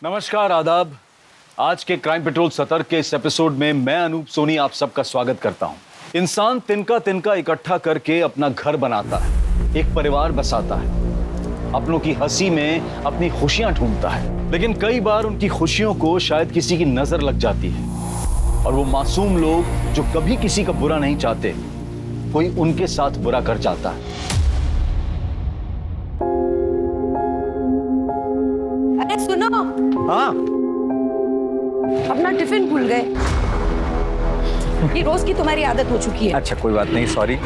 नमस्कार, आदाब। आज के क्राइम पेट्रोल सतर्क के इस एपिसोड में मैं अनूप सोनी आप सबका स्वागत करता हूं। इंसान तिनका तिनका इकट्ठा करके अपना घर बनाता है, एक परिवार बसाता है, अपनों की हंसी में अपनी खुशियां ढूंढता है। लेकिन कई बार उनकी खुशियों को शायद किसी की नजर लग जाती है और वो मासूम लोग जो कभी किसी का बुरा नहीं चाहते, कोई उनके साथ बुरा कर जाता है। अरे सुनो, हाँ, अपना टिफिन भूल गए। ये रोज की तुम्हारी आदत हो चुकी है। अच्छा कोई बात नहीं, सॉरी।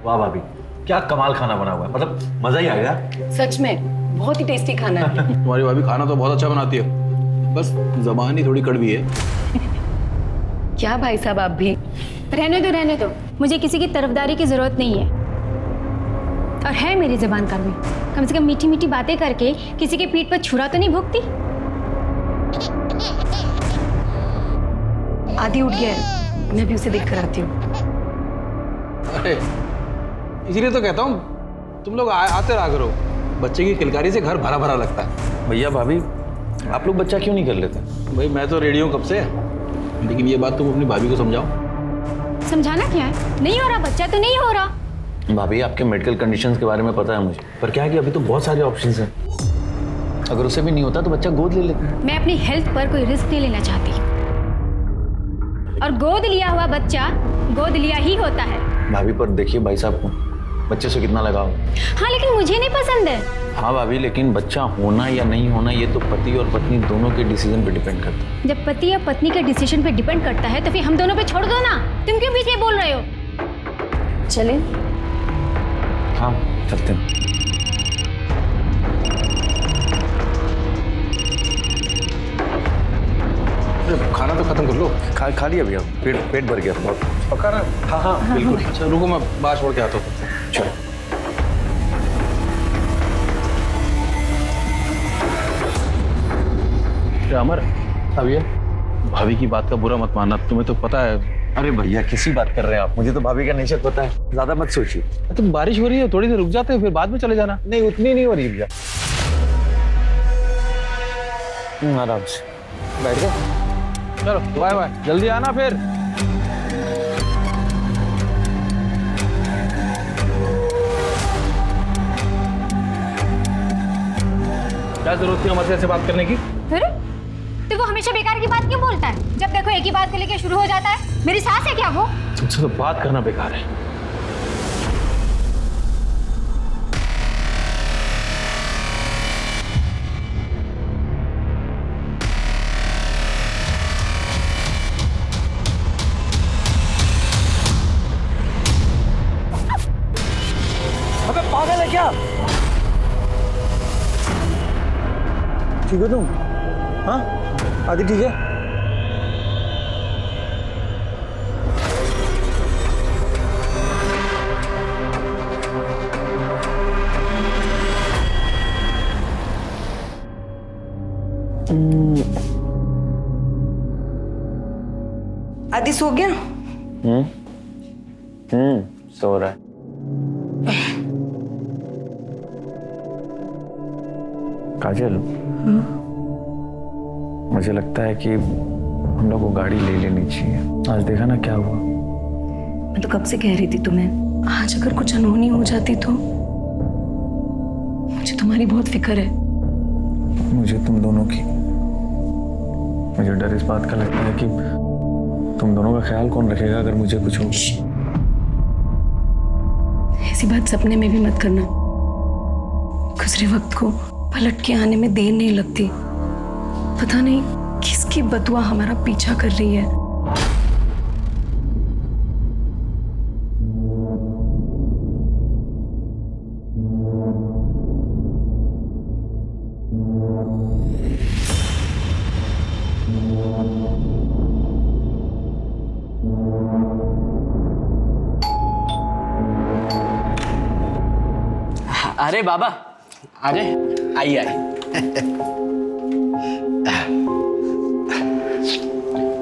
वाह भाभी, क्या कमाल खाना बना हुआ है, मतलब मजा ही आ गया। सच में बहुत ही टेस्टी खाना है। तुम्हारी भाभी खाना तो बहुत अच्छा बनाती है, बस जबान ही थोड़ी कड़वी है। क्या भाई साहब, आप भी रहने दो, मुझे किसी की तरफदारी की जरूरत नहीं है। और है मेरी जबान कड़वी, कम से कम मीठी मीठी बातें करके किसी के पीठ पर छुरा तो नहीं भोगती। आदि उठ गया है, मैं भी उसे देख कर आती हूँ। अरे इसीलिए तो कहता हूँ तुम लोग आते रहा करो, बच्चे की किलकारी से घर भरा भरा लगता है। भैया भाभी, आप लोग बच्चा क्यों नहीं कर लेते? भाई मैं तो रेडी हूँ कब से, लेकिन ये बात तुम अपनी भाभी को समझाओ। समझाना क्या है, नहीं हो रहा बच्चा तो नहीं हो रहा। भाभी आपके मेडिकल कंडीशंस के बारे में पता है मुझे, पर क्या है कि अभी तो बहुत सारे ऑप्शंस हैं। अगर उसे भी नहीं होता तो बच्चा गोद ले लेते हैं। मैं अपनी हेल्थ पर कोई रिस्क नहीं लेना चाहती, और गोद लिया हुआ बच्चा गोद लिया ही होता है। भाभी पर देखिए भाई साहब को बच्चे से कितना लगाव। हाँ लेकिन मुझे नहीं पसंद है। हाँ भाभी, लेकिन बच्चा होना या नहीं होना ये तो पति और पत्नी दोनों के डिसीजन पे डिपेंड करता है। जब पति या पत्नी के डिसीजन पे डिपेंड करता है तो फिर हम दोनों पे छोड़ दो ना। तुम क्यों बीच में बोल रहे हो? चले हाँ चलते हैं। खाना तो खत्म कर लो। खा लिया भैया, पेट भर गया बहुत। पक्का ना? हाँ हाँ बिल्कुल। अच्छा रुको, मैं बाहर छोड़ के आता हूँ। चलो। अमर, अब ये भाभी की बात का बुरा मत मानना, तुम्हें तो पता है। अरे भैया किसी बात कर रहे हैं आप, मुझे तो भाभी का नेचर पता है, ज्यादा मत सोचिए। तो बारिश हो रही है, थोड़ी देर रुक जाते हैं, फिर बाद में चले जाना। नहीं उतनी नहीं हो रही भैया। आराम से बैठ गए। चलो बाय बाय, जल्दी आना फिर। क्या जरूरत थी अमर से बात करने की? फिर तो वो हमेशा बेकार की बात क्यों बोलता है? जब देखो एक ही बात को लेके शुरू हो जाता है। मेरी सास है क्या वो? तुमसे तो बात करना बेकार है। अबे पागल है क्या? ठीक हो तुम? हाँ आदि ठीक है? आदि सो गया? सो रहा है। काजल, मुझे लगता है कि हम लोग को गाड़ी ले लेनी चाहिए। आज देखा ना क्या हुआ। मैं तो कब से कह रही थी तुम्हें, आज अगर कुछ अनहोनी हो जाती तो। मुझे तुम्हारी बहुत फिक्र है। मुझे तुम दोनों की, मुझे डर इस बात का लगता है कि तुम दोनों का ख्याल कौन रखेगा अगर मुझे कुछ हो। ऐसी बात सपने में भी मत करना। गुजरे वक्त को पलट के आने में देर नहीं लगती। पता नहीं किसकी बदुआ हमारा पीछा कर रही है। अरे बाबा आ जाए, आइए आइए।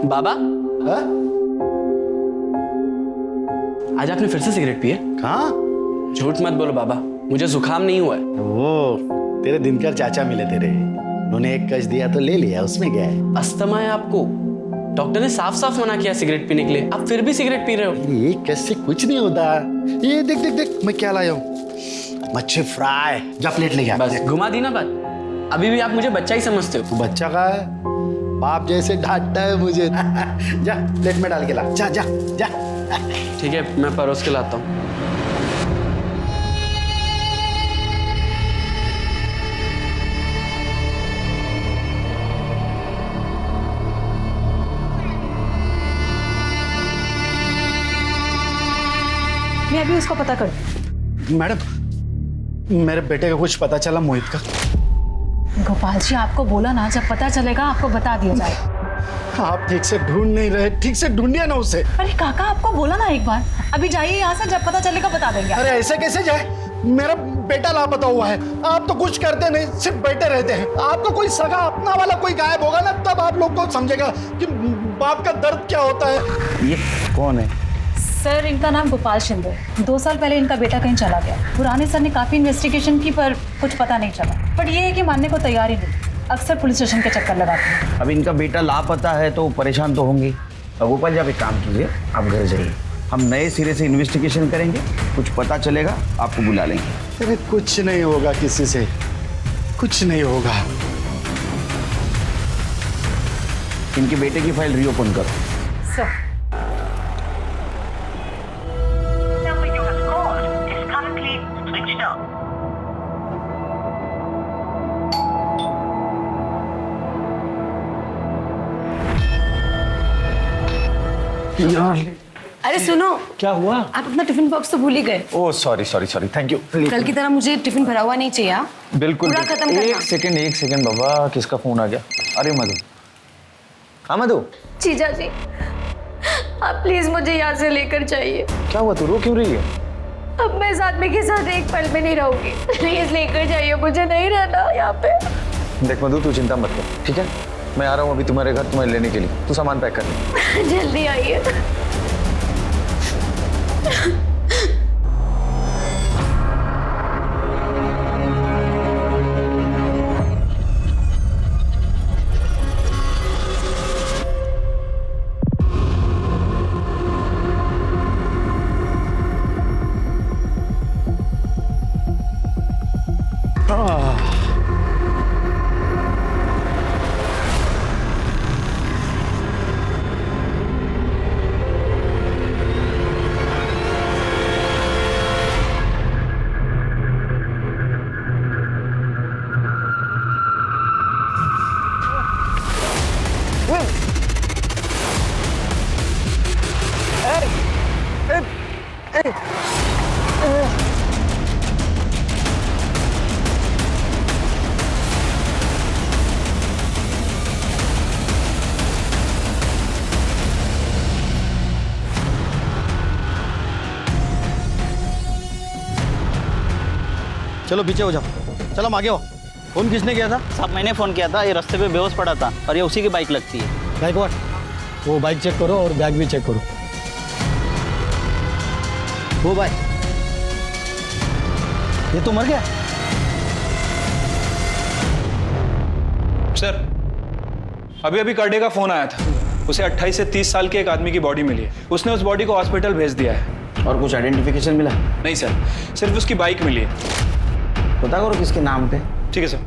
बाबा आज आपने फिर से सिगरेट पिए? कहाँ? झूठ मत बोलो बाबा, मुझे जुकाम नहीं हुआ है। वो तेरे दिनकर चाचा मिले तेरे, उन्होंने एक कश दिया तो ले लिया, उसमें क्या है? अस्थमा है आपको, डॉक्टर ने साफ साफ मना किया सिगरेट पीने के लिए, आप फिर भी सिगरेट पी रहे हो। ये कश से कुछ नहीं होता। ये देख देख देख मैं क्या लाया हूँ, मच्छी फ्राई। जा प्लेट ले गया। बस घुमा दी ना बात, अभी भी आप मुझे बच्चा ही समझते हो। तू बच्चा का है, बाप जैसे डांटता है मुझे। जा प्लेट में डाल के ला, जा जा जा। ठीक है, मैं परोस के लाता हूँ। मैं अभी उसको पता कर। मैडम, मेरे बेटे का कुछ पता चला मोहित का? गोपाल जी आपको बोला ना, जब पता चलेगा आपको बता दिया जाएगा। आप ठीक से ढूंढ नहीं रहे, ठीक से ढूंढिए ना उसे। अरे काका आपको बोला ना एक बार, अभी जाइए यहाँ से, जब पता चलेगा बता देंगे। अरे ऐसे कैसे जाए, मेरा बेटा लापता हुआ है। आप तो कुछ करते नहीं, सिर्फ बैठे रहते हैं। आपको कोई सगा अपना वाला कोई गायब होगा ना, तब आप लोग को समझेगा कि बाप का दर्द क्या होता है। ये कौन है? सर इनका नाम गोपाल शिंदे, 2 साल पहले इनका बेटा कहीं चला गया। पुराने सर ने काफी इन्वेस्टिगेशन की पर कुछ पता नहीं चला, बट ये है कि मानने को तैयार ही नहीं, अक्सर पुलिस स्टेशन के चक्कर लगाते हैं। अब इनका बेटा लापता है तो परेशान तो होंगे। गोपाल जी आप एक काम कीजिए, आप घर जाइए, हम नए सिरे से इन्वेस्टिगेशन करेंगे, कुछ पता चलेगा आपको बुला लेंगे। अरे कुछ नहीं होगा किसी से, कुछ नहीं होगा। इनके बेटे की फाइल रीओपन करो। Sir number you have called is currently switched off. अरे सुनो, क्या हुआ? आप अपना टिफिन बॉक्स तो भूल ही गए। Oh sorry sorry sorry, thank you. कल की तरह मुझे टिफिन भरा हुआ नहीं चाहिए। बिल्कुल पूरा बिल्कुल। खत्म करना। एक सेकंड बाबा, किसका फोन आ गया? अरे मधु, हाँ मधु, जीजा जी, आप प्लीज मुझे यहाँ से लेकर जाइए। क्या हुआ, तू रो क्यों रही है? अब मैं इस आदमी के साथ एक पल में नहीं रहूंगी, प्लीज लेकर जाइए, मुझे नहीं रहना यहाँ पे। देख मधु, तू चिंता मत कर, ठीक है? मैं आ रहा हूँ अभी तुम्हारे घर तुम्हें लेने के लिए, तू सामान पैक कर ले। जल्दी आइए। चलो पीछे हो जाओ, चलो हम आगे हो। फोन किसने किया था? साहब मैंने फ़ोन किया था, ये रास्ते पे बेहोश पड़ा था और ये उसी की बाइक लगती है। बाइक वो बाइक चेक करो और बैग भी चेक करो। वो बाइक, ये तो मर गया। सर अभी अभी कर्डे का फोन आया था, उसे 28 से 30 साल के एक आदमी की बॉडी मिली है, उसने उस बॉडी को हॉस्पिटल भेज दिया है। और कुछ आइडेंटिफिकेशन मिला? नहीं सर, सिर्फ उसकी बाइक मिली है। पता करो किसके नाम पे। ठीक है सर।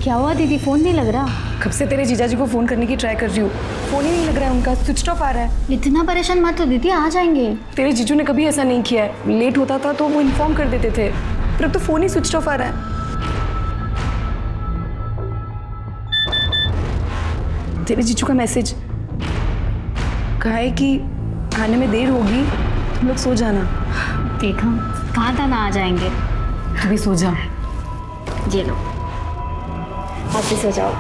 क्या हुआ दीदी, फोन नहीं लग रहा? कब से तेरे जीजा जी को फोन करने की ट्राई कर रही हूँ, फोन ही नहीं लग रहा है उनका, स्विच ऑफ आ रहा है। इतना परेशान मत हो दीदी, आ जाएंगे। तेरे जीजू ने कभी ऐसा नहीं किया है, लेट होता था तो वो इन्फॉर्म कर देते थे, पर अब तो फोन ही स्विच ऑफ आ रहा है। तेरे जीजू का मैसेज कहा है कि आने में देर होगी, तुम लोग सो जाना। देखा, कहा था ना आ जाएंगे। तू भी सो जा। ये लो, आप भी सो जाओ।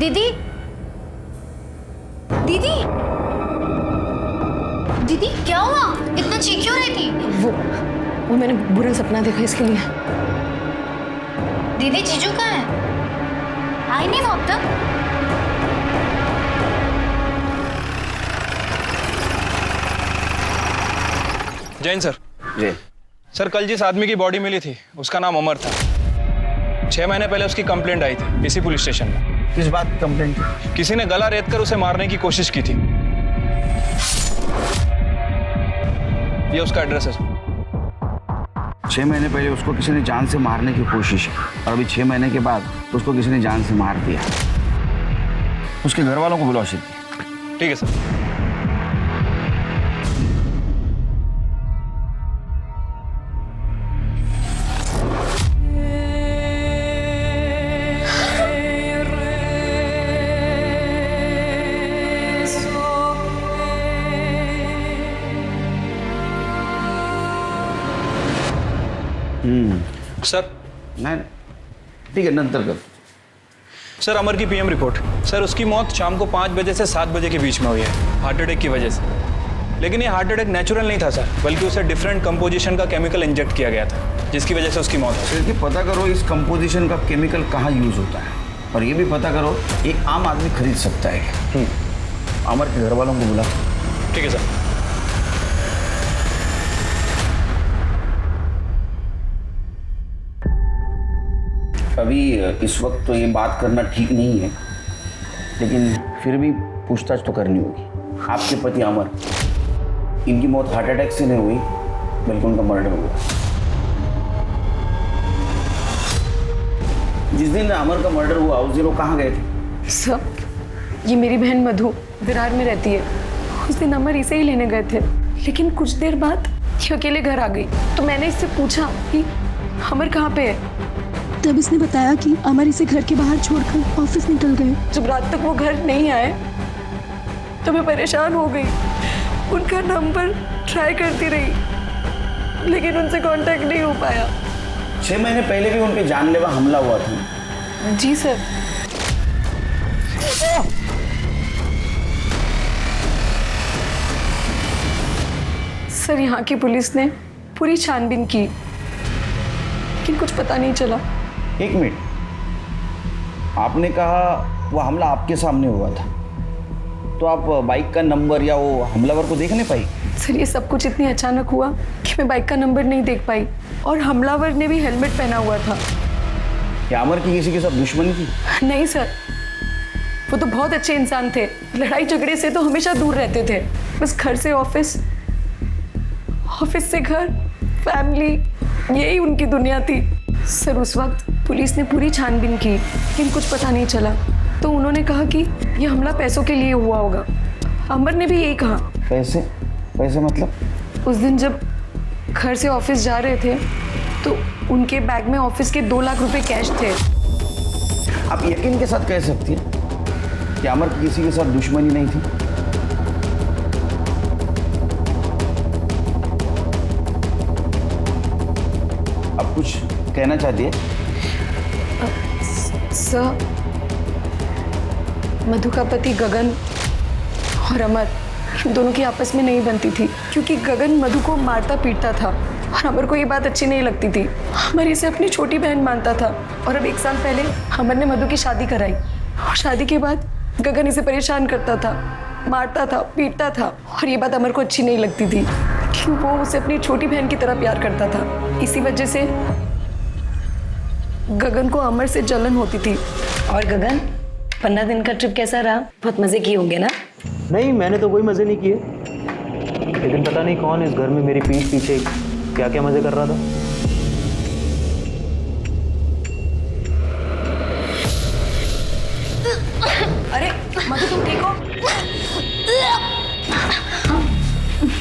दीदी दीदी दीदी क्या हुआ? इतना चीख क्यों रही थी? वो मैंने बुरा सपना देखा इसके लिए। दीदी जीजू कहाँ है? आई नहीं वो अब तक? जैन सर। जी सर, कल जिस आदमी की बॉडी मिली थी उसका नाम अमर था। 6 महीने पहले उसकी कंप्लेंट आई थी इसी पुलिस स्टेशन में। किस बात की कंप्लेंट थी? किसी ने गला रेत कर उसे मारने की कोशिश की थी। ये उसका एड्रेस है। 6 महीने पहले उसको किसी ने जान से मारने की कोशिश की और अभी 6 महीने के बाद उसको किसी ने जान से मार दिया। उसके घर वालों को बुलाओ सिद्धि। ठीक है सर। सर नहीं ठीक है, नंतर कर। सर, अमर की पीएम रिपोर्ट। सर, उसकी मौत शाम को 5 बजे से 7 बजे के बीच में हुई है, हार्ट अटैक की वजह से। लेकिन ये हार्ट अटैक नेचुरल नहीं था सर, बल्कि उसे डिफरेंट कंपोजिशन का केमिकल इंजेक्ट किया गया था, जिसकी वजह से उसकी मौत हुई। फिर पता करो इस कंपोजिशन का केमिकल कहाँ यूज होता है, और ये भी पता करो एक आम आदमी खरीद सकता है क्या। अमर के घर वालों को बुला। ठीक है सर। अभी इस वक्त तो ये बात करना ठीक नहीं है, लेकिन फिर भी पूछताछ तो करनी होगी। आपके पति अमर, इनकी मौत हार्ट अटैक से नहीं हुई बल्कि उनका मर्डर हुआ। जिस दिन अमर का मर्डर हुआ उस दिन वो कहाँ गए थे? सर, ये मेरी बहन मधु विरार में रहती है। उस दिन अमर इसे ही लेने गए थे, लेकिन कुछ देर बाद ये अकेले घर आ गई। तो मैंने इससे पूछा कि अमर कहाँ पे है। तब इसने बताया कि अमर इसे घर के बाहर छोड़कर ऑफिस निकल गए। जब रात तक वो घर नहीं आए तो मैं परेशान हो गई। उनका नंबर ट्राई करती रही, लेकिन उनसे कांटेक्ट नहीं हो पाया। 6 महीने पहले भी उन पे जानलेवा हमला हुआ था। जी सर। सर, यहाँ की पुलिस ने पूरी छानबीन की, लेकिन कुछ पता नहीं चला। एक मिनट, आपने कहा वो हमला आपके सामने हुआ था, तो आप बाइक का नंबर या वो हमलावर को देख नहीं पाई? सर, ये सब कुछ इतनी अचानक हुआ कि मैं बाइक का नंबर नहीं देख पाई, और हमलावर ने भी हेलमेट पहना हुआ था। क्या अमर की किसी के साथ दुश्मनी थी? नहीं सर, वो तो बहुत अच्छे इंसान थे। लड़ाई झगड़े से तो हमेशा दूर रहते थे। बस घर से ऑफिस, ऑफिस से घर, फैमिली, यही उनकी दुनिया थी। सर, उस वक्त पुलिस ने पूरी छानबीन की, लेकिन कुछ पता नहीं चला। तो उन्होंने कहा कि यह हमला पैसों के लिए हुआ होगा। अमर ने भी यही कहा। पैसे? पैसे मतलब? उस दिन जब घर से ऑफिस जा रहे थे तो उनके बैग में ऑफिस के 2 लाख रुपए कैश थे। आप यकीन के साथ कह सकती हैं कि अमर की किसी के साथ दुश्मनी नहीं थी? आप कुछ कहना चाहती है? सर, मधु का पति गगन और अमर, इन दोनों की आपस में नहीं बनती थी, क्योंकि गगन मधु को मारता पीटता था और अमर को ये बात अच्छी नहीं लगती थी। अमर इसे अपनी छोटी बहन मानता था, और अब 1 साल पहले अमर ने मधु की शादी कराई, और शादी के बाद गगन इसे परेशान करता था, मारता था, पीटता था, और ये बात अमर को अच्छी नहीं लगती थी, क्यों वो उसे अपनी छोटी बहन की तरह प्यार करता था। इसी वजह से गगन को अमर से जलन होती थी। और गगन, 15 दिन का ट्रिप कैसा रहा? बहुत मजे किए होंगे ना? नहीं, मैंने तो कोई मजे नहीं किए, लेकिन पता नहीं कौन इस घर में मेरी पीठ पीछे क्या क्या मजे कर रहा था। अरे मधु, तुम ठीक हो?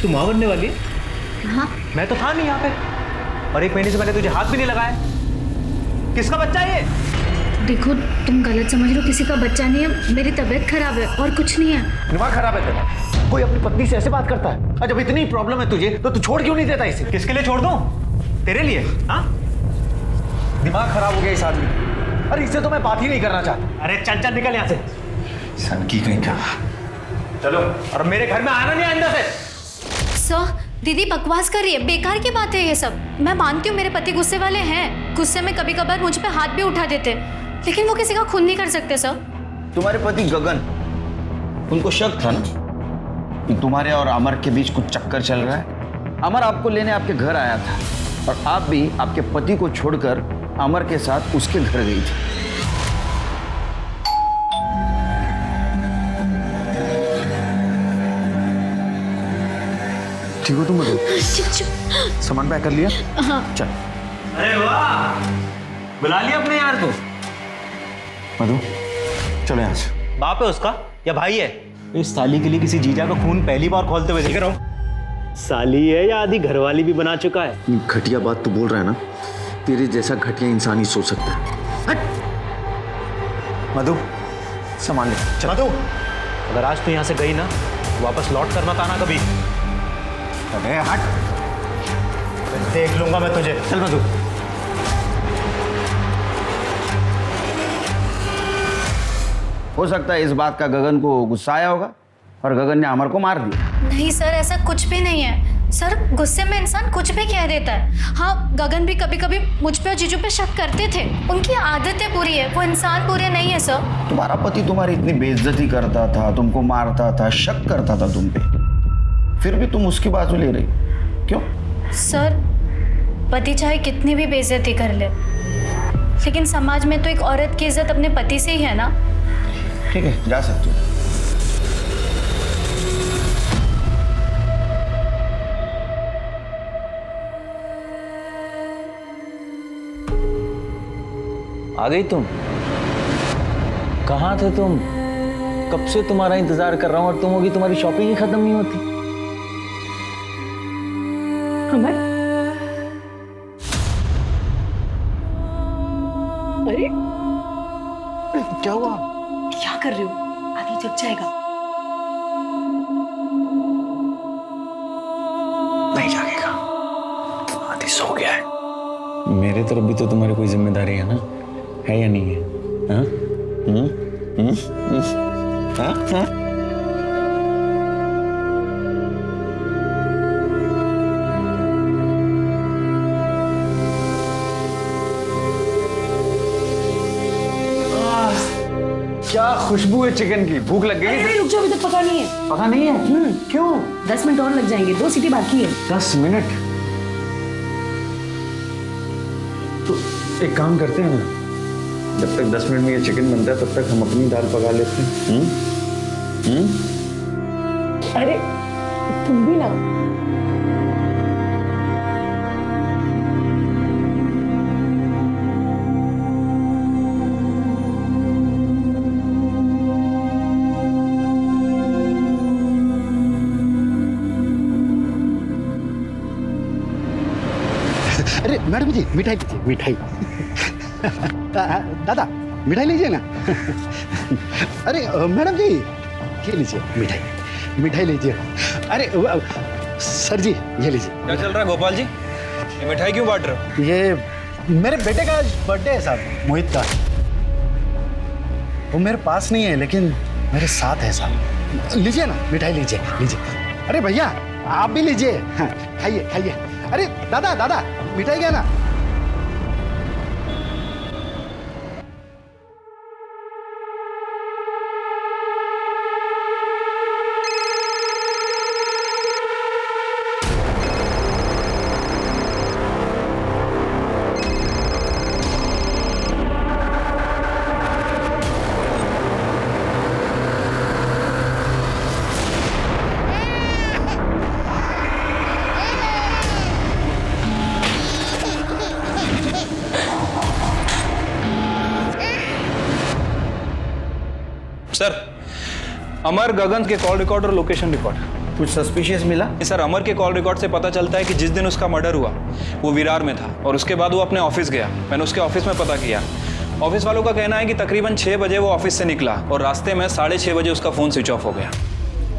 तू मां बनने वाली है? हाँ। मैं तो था नहीं यहाँ पे, और 1 महीने से मैंने तुझे हाथ भी नहीं लगाया। किसका बच्चा है ये? देखो, तुम गलत समझ रहे हो, किसी का बच्चा नहीं है, मेरी तबीयत खराब है और कुछ नहीं है। दिमाग खराब है तेरा? कोई अपनी पत्नी से ऐसे बात करता है? और जब इतनी प्रॉब्लम है तुझे तो तू छोड़ क्यों नहीं देता इसे? किसके लिए छोड़ दूं? तेरे लिए? हाँ? दिमाग खराब हो गया इस आदमी। अरे इससे तो मैं बात ही नहीं करना चाहता। अरे चल चल निकल यहाँ से। सन की कहीं का। चलो, और मेरे घर में आना नहीं आइंदा से। सर, दीदी बकवास कर रही है, बेकार की बात है ये सब। मैं मानती हूँ मेरे पति गुस्से वाले हैं, गुस्से में कभी कभार मुझ पे हाथ भी उठा देते, लेकिन वो किसी का खून नहीं कर सकते सर। तुम्हारे पति गगन, उनको शक था ना कि तुम्हारे और अमर के बीच कुछ चक्कर चल रहा है। अमर आपको लेने आपके घर आया था और आप भी आपके पति को छोड़कर अमर के साथ उसके घर गई थी। ठीक हो तुम मधु? सामान पैक कर लिया? हाँ। चल। अरे वाह, बुला लिया अपने यार को। मधु चलो यहाँ से। बाप है उसका या भाई है? इस साली के लिए किसी जीजा का खून पहली बार खोलते हुए देख रहा हूँ। साली है या आधी घरवाली भी बना चुका है। घटिया बात तू बोल रहा है ना, तेरे जैसा घटिया इंसान ही सोच सकता है। हट मधु, सामान ले चल। मधु, अगर आज तू यहाँ से गई ना, वापस लौट कर मत आना कभी। अरे हट, देख लूंगा मैं तुझे। चल मधु। हो सकता है इस बात का गगन को गुस्सा आया होगा और गगन ने अमर को मार दिया। नहीं सर, ऐसा कुछ भी नहीं है सर। गुस्से में इंसान कुछ भी कह देता है। हाँ, गगन भी कभी कभी मुझ पे और जीजू पे शक करते थे, उनकी आदतें बुरी है, वो इंसान बुरे नहीं है सर। तुम्हारा पति तुम्हारी इतनी बेइज्जती करता था, तुमको मारता था, शक करता था तुम पे, फिर भी तुम उसकी बाजू ले रही, क्यों? सर, पति चाहे कितनी भी बेइज्जती कर ले, लेकिन समाज में तो एक औरत की इज्जत अपने पति से ही है ना। ठीक है, जा सकते हो। आ गई तुम? कहाँ थे तुम? कब से तुम्हारा इंतजार कर रहा हूँ और तुम होगी, तुम्हारी शॉपिंग ही खत्म नहीं होती। अमर, अरे क्या हुआ? क्या कर रहे हो? आगे जग जाएगा। नहीं जागेगा, आधी सो गया है। मेरे तरफ भी तो तुम्हारी कोई जिम्मेदारी है ना, है या नहीं है? हाँ? हाँ? हाँ? क्या खुशबू है चिकन की, भूख लग गई? अरे रुक जाओ, अभी तक पका नहीं है। पता नहीं है? क्यों? 10 मिनट और लग जाएंगे, 2 सीटी बाकी है। 10 मिनट? तो एक काम करते हैं ना, जब तक 10 मिनट में ये चिकन बनता है तब तक हम अपनी दाल पका लेते हैं। अरे तुम भी ना। अरे मैडम जी, मिठाई लीजिए, मिठाई। दादा मिठाई लीजिए ना। अरे मैडम जी, ये लीजिए मिठाई, मिठाई लीजिए। अरे सर जी, ये लीजिए। क्या चल रहा है गोपाल जी? ये मिठाई क्यों बांट रहे हो? ये मेरे बेटे का बर्थडे है साहब, मोहित का। वो मेरे पास नहीं है लेकिन मेरे साथ है साहब। लीजिए ना मिठाई, लीजिए लीजिए। अरे भैया आप भी लीजिए, खाइए खाइए। अरे दादा दादा, मिठाई क्या ना। सर, अमर, गगन के कॉल रिकॉर्ड और लोकेशन रिकॉर्ड। कुछ सस्पिशियस मिला? सर, अमर के कॉल रिकॉर्ड से पता चलता है कि जिस दिन उसका मर्डर हुआ वो विरार में था और उसके बाद वो अपने ऑफिस गया। मैंने उसके ऑफिस में पता किया। ऑफिस वालों का कहना है कि तकरीबन 6 बजे वो ऑफिस से निकला और रास्ते में 6:30 बजे उसका फ़ोन स्विच ऑफ हो गया।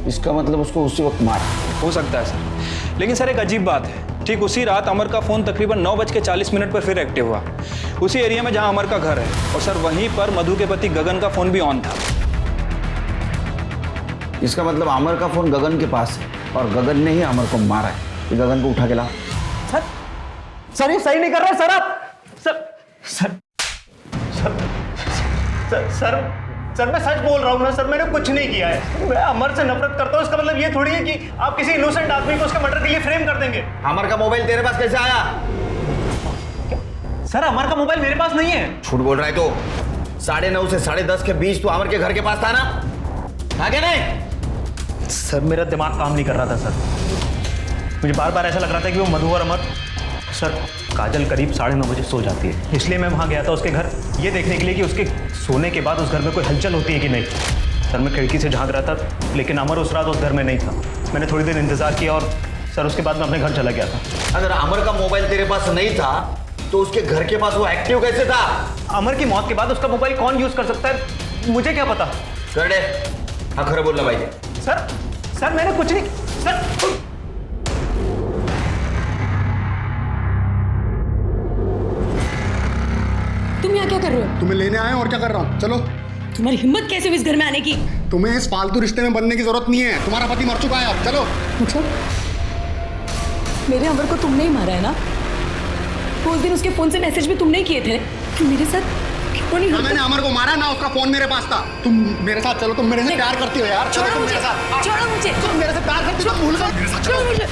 इसका मतलब उसको उसी वक्त मारा हो सकता है सर, लेकिन सर एक अजीब बात है, ठीक उसी रात अमर का फ़ोन तकरीबन 9:40 पर फिर एक्टिव हुआ, उसी एरिया में जहां अमर का घर है। और सर वहीं पर मधु के पति गगन का फ़ोन भी ऑन था। इसका मतलब अमर का फोन गगन के पास है और गगन ने ही अमर को मारा है। ये गगन को उठा के ला। सर ये सही नहीं कर रहे सर आप। सर मैं सच बोल रहा हूँ ना सर, मैंने कुछ नहीं किया है। मैं अमर से नफरत करता हूँ, इसका मतलब ये थोड़ी है कि आप किसी इनोसेंट आदमी को उसके मर्डर के लिए फ्रेम कर देंगे। अमर का मोबाइल तेरे पास कैसे आया? सर अमर का मोबाइल मेरे पास नहीं है। झूठ बोल रहा है तो 9:30 से 10:30 के बीच तो अमर के घर के पास था ना? आगे नहीं। सर मेरा दिमाग काम नहीं कर रहा था सर, मुझे बार बार ऐसा लग रहा था कि वो मधु और अमर। सर काजल करीब 9:30 बजे सो जाती है, इसलिए मैं वहाँ गया था उसके घर ये देखने के लिए कि उसके सोने के बाद उस घर में कोई हलचल होती है कि नहीं। सर मैं खिड़की से झांक रहा था, लेकिन अमर उस रात उस घर में नहीं था। मैंने थोड़ी देर इंतजार किया और सर उसके बाद मैं अपने घर चला गया था। अगर अमर का मोबाइल तेरे पास नहीं था तो उसके घर के पास वो एक्टिव कैसे था? अमर की मौत के बाद उसका मोबाइल कौन यूज कर सकता है, मुझे क्या पता। कर दे, हाँ खरे बोलना भाई। सर मैंने कुछ नहीं। सर तुम यहाँ क्या कर रहे हो? तुम्हें लेने आए और क्या कर रहा हूँ? चलो। तुम्हारी हिम्मत कैसे हुई इस घर में आने की? तुम्हें इस फालतू रिश्ते में बनने की जरूरत नहीं है, तुम्हारा पति मर चुका है। अब चलो। अच्छा, मेरे अमर को तुमने ही मारा है ना? उस दिन उसके फोन से मैसेज भी तुमने ही किए थे। मेरे साथ क्यों नहीं? मैंने अमर को मारा ना, उसका फोन मेरे पास था। तुम मेरे साथ चलो, तुम मेरे से प्यार करती हो यार। छोड़ो मुझे, छोड़ो मुझे। तुम मेरे से प्यार करती हो, भूल गए मेरे साथ। छोड़ो मुझे।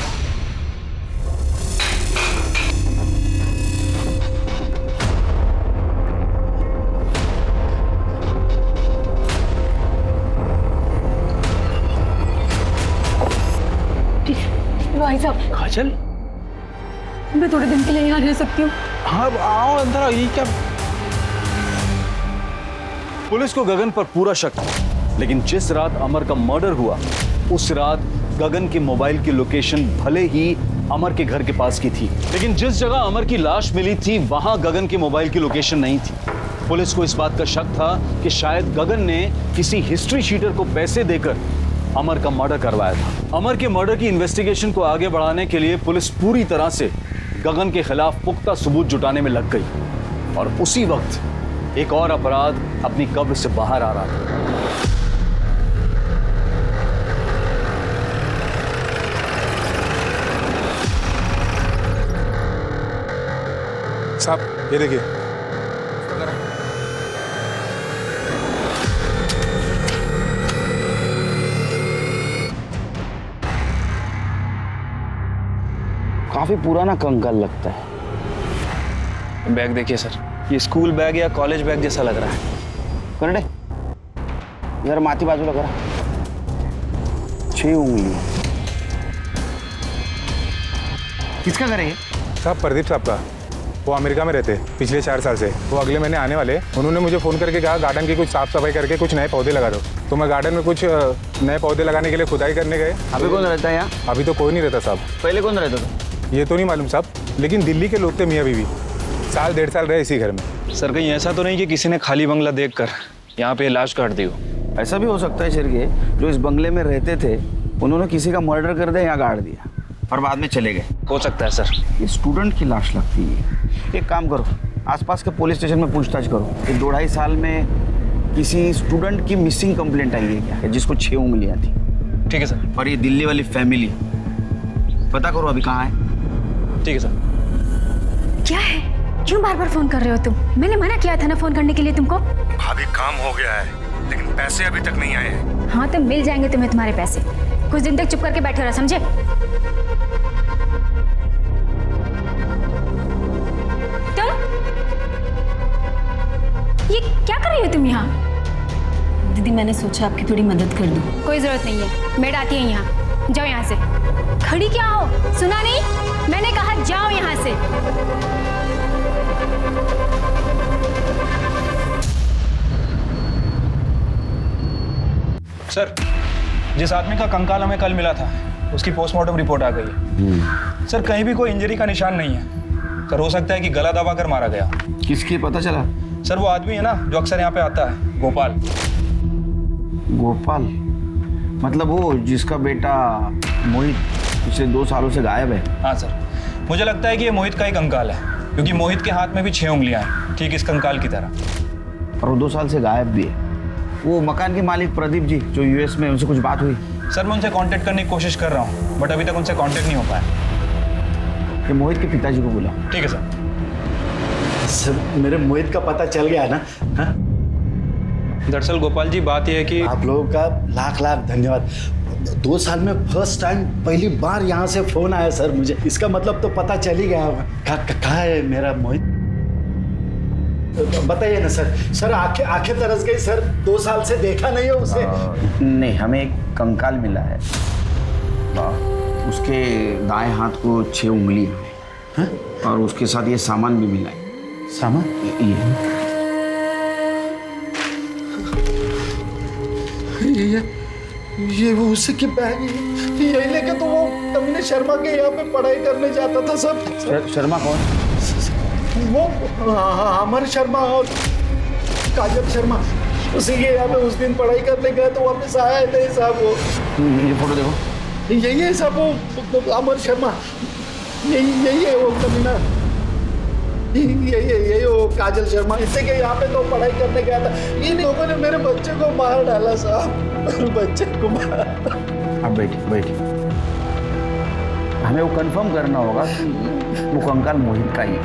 भाई साहब। काजल, मैं थोड़े दिन के लिए यहाँ रह सकती हूँ? हाँ आओ अंदर आओ। ये क्या? पुलिस को गगन पर पूरा शक था, लेकिन जिस रात अमर का मर्डर हुआ उस रात गगन के मोबाइल की लोकेशन भले ही अमर के घर के पास की थी, लेकिन जिस जगह अमर की लाश मिली थी वहां गगन के मोबाइल की लोकेशन नहीं थी। पुलिस को इस बात का शक था कि शायद गगन ने किसी हिस्ट्री शीटर को पैसे देकर अमर का मर्डर करवाया था। अमर के मर्डर की इन्वेस्टिगेशन को आगे बढ़ाने के लिए पुलिस पूरी तरह से गगन के खिलाफ पुख्ता सबूत जुटाने में लग गई और उसी वक्त एक और अपराध अपनी कब्र से बाहर आ रहा था। साहब ये देखिए। काफी पुराना कंकाल लगता है। बैग देखिए सर, ये स्कूल बैग या कॉलेज बैग जैसा लग रहा है। करडे जरा माथी बाजूला करा। 6 उंगलियां। किसका घर है ये? साहब प्रदीप साहब का। वो अमेरिका में रहते पिछले 4 साल से। वो अगले महीने आने वाले। उन्होंने मुझे फ़ोन करके कहा गार्डन की कुछ साफ सफाई करके कुछ नए पौधे लगा दो। तो मैं गार्डन में कुछ नए पौधे लगाने के लिए खुदाई करने गए। अभी कौन रहता है यहाँ? अभी तो कोई नहीं रहता साहब। पहले कौन रहता था? ये तो नहीं मालूम साहब, लेकिन दिल्ली के लोग थे मियाँ बीवी। 1.5 साल रहे इसी घर में। सर कहीं ऐसा तो नहीं कि किसी ने खाली बंगला देखकर यहाँ पे लाश काट दी हो? ऐसा भी हो सकता है शिरके, जो इस बंगले में रहते थे उन्होंने किसी का मर्डर कर दिया, यहाँ गाड़ दिया और बाद में चले गए। हो सकता है सर। ये स्टूडेंट की लाश लगती है। एक काम करो, आसपास के पुलिस स्टेशन में पूछताछ करो। ये 2-2.5 साल में किसी स्टूडेंट की मिसिंग कंप्लेंट आई है क्या, जिसको 6 उंगलियां थी? ठीक है सर। और ये दिल्ली वाली फैमिली, पता करो अभी कहाँ है। ठीक है सर। क्या है? क्यों बार बार फोन कर रहे हो तुम? मैंने मना किया था ना फोन करने के लिए तुमको। भाभी काम हो गया है, लेकिन पैसे अभी तक नहीं आए हैं। हाँ तो मिल जाएंगे तुम्हें तुम्हारे पैसे। कुछ दिन तक चुप करके बैठे रहो, समझे? तुम ये क्या कर रही हो तुम यहाँ? दीदी मैंने सोचा आपकी थोड़ी मदद कर दूं। कोई जरूरत नहीं है, मेड आती है यहाँ। जाओ यहाँ से। खड़ी क्या हो? सुना नहीं? मैंने कहा जाओ यहाँ से। सर जिस आदमी का कंकाल हमें कल मिला था उसकी पोस्टमार्टम रिपोर्ट आ गई है। सर कहीं भी कोई इंजरी का निशान नहीं है। सर हो सकता है कि गला दबाकर मारा गया। किसकी पता चला? सर वो आदमी है ना जो अक्सर यहाँ पे आता है, गोपाल। गोपाल मतलब वो जिसका बेटा मोहित पिछले 2 सालों से गायब है? हाँ सर, मुझे लगता है कि ये मोहित का ही कंकाल है, क्योंकि मोहित के हाथ में भी 6 उंगलियां हैं, ठीक इस कंकाल की तरह। और वो 2 साल से गायब भी है। वो मकान के मालिक प्रदीप जी जो यूएस में, उनसे कुछ बात हुई? सर मैं उनसे कांटेक्ट करने की कोशिश कर रहा हूँ, बट अभी तक उनसे कांटेक्ट नहीं हो पाया। कि मोहित के पिताजी को बुला। ठीक है सर। सर मेरे मोहित का पता चल गया है ना? हाँ? दरअसल गोपाल जी बात यह है कि आप लोगों का लाख लाख धन्यवाद। 2 साल में फर्स्ट टाइम पहली बार यहाँ से फोन आया सर मुझे। इसका मतलब तो पता चल ही गया। कहाँ है मेरा मोहित? बताइए ना सर। सर आंखें तरस गई सर। 2 साल से देखा नहीं है उसे। नहीं, हमें एक कंकाल मिला है। उसके दाएं हाथ को 6 उंगलियां हैं और उसके साथ ये सामान भी मिला है। सामान? ये वो उसी की बैग है। यही लेके तो वो कमीने शर्मा के यहाँ पे पढ़ाई करने जाता था सर। शर्मा कौन? वो अमर शर्मा और काजल शर्मा उसी के यहाँ पे उस दिन पढ़ाई करने गए तो वापस आया नहीं साहब। वो ये फोटो देखो। यही है साहब वो अमर शर्मा। यही है वो कमीना। यही वो काजल शर्मा। इससे के यहाँ पे तो पढ़ाई करने गया था। इन लोगों ने मेरे बच्चे को मार डाला साहब। बच्चे को मार। अब बैठिए। हमें वो कंफर्म करना होगा कि वो कंकाल मोहित का ही है।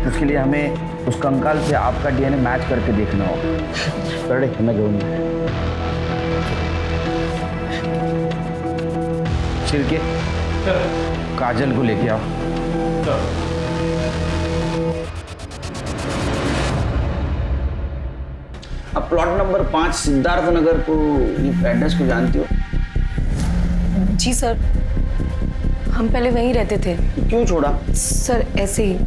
उसके लिए हमें उस कंकाल से आपका डीएनए मैच करके देखना होगा। सर मैं घेऊन छिड़के काजल को लेके आओ। अब प्लॉट नंबर 5 सिद्धार्थ नगर को एड्रेस को जानती हो? जी सर, हम पहले वहीं रहते थे। क्यों छोड़ा? सर ऐसे ही।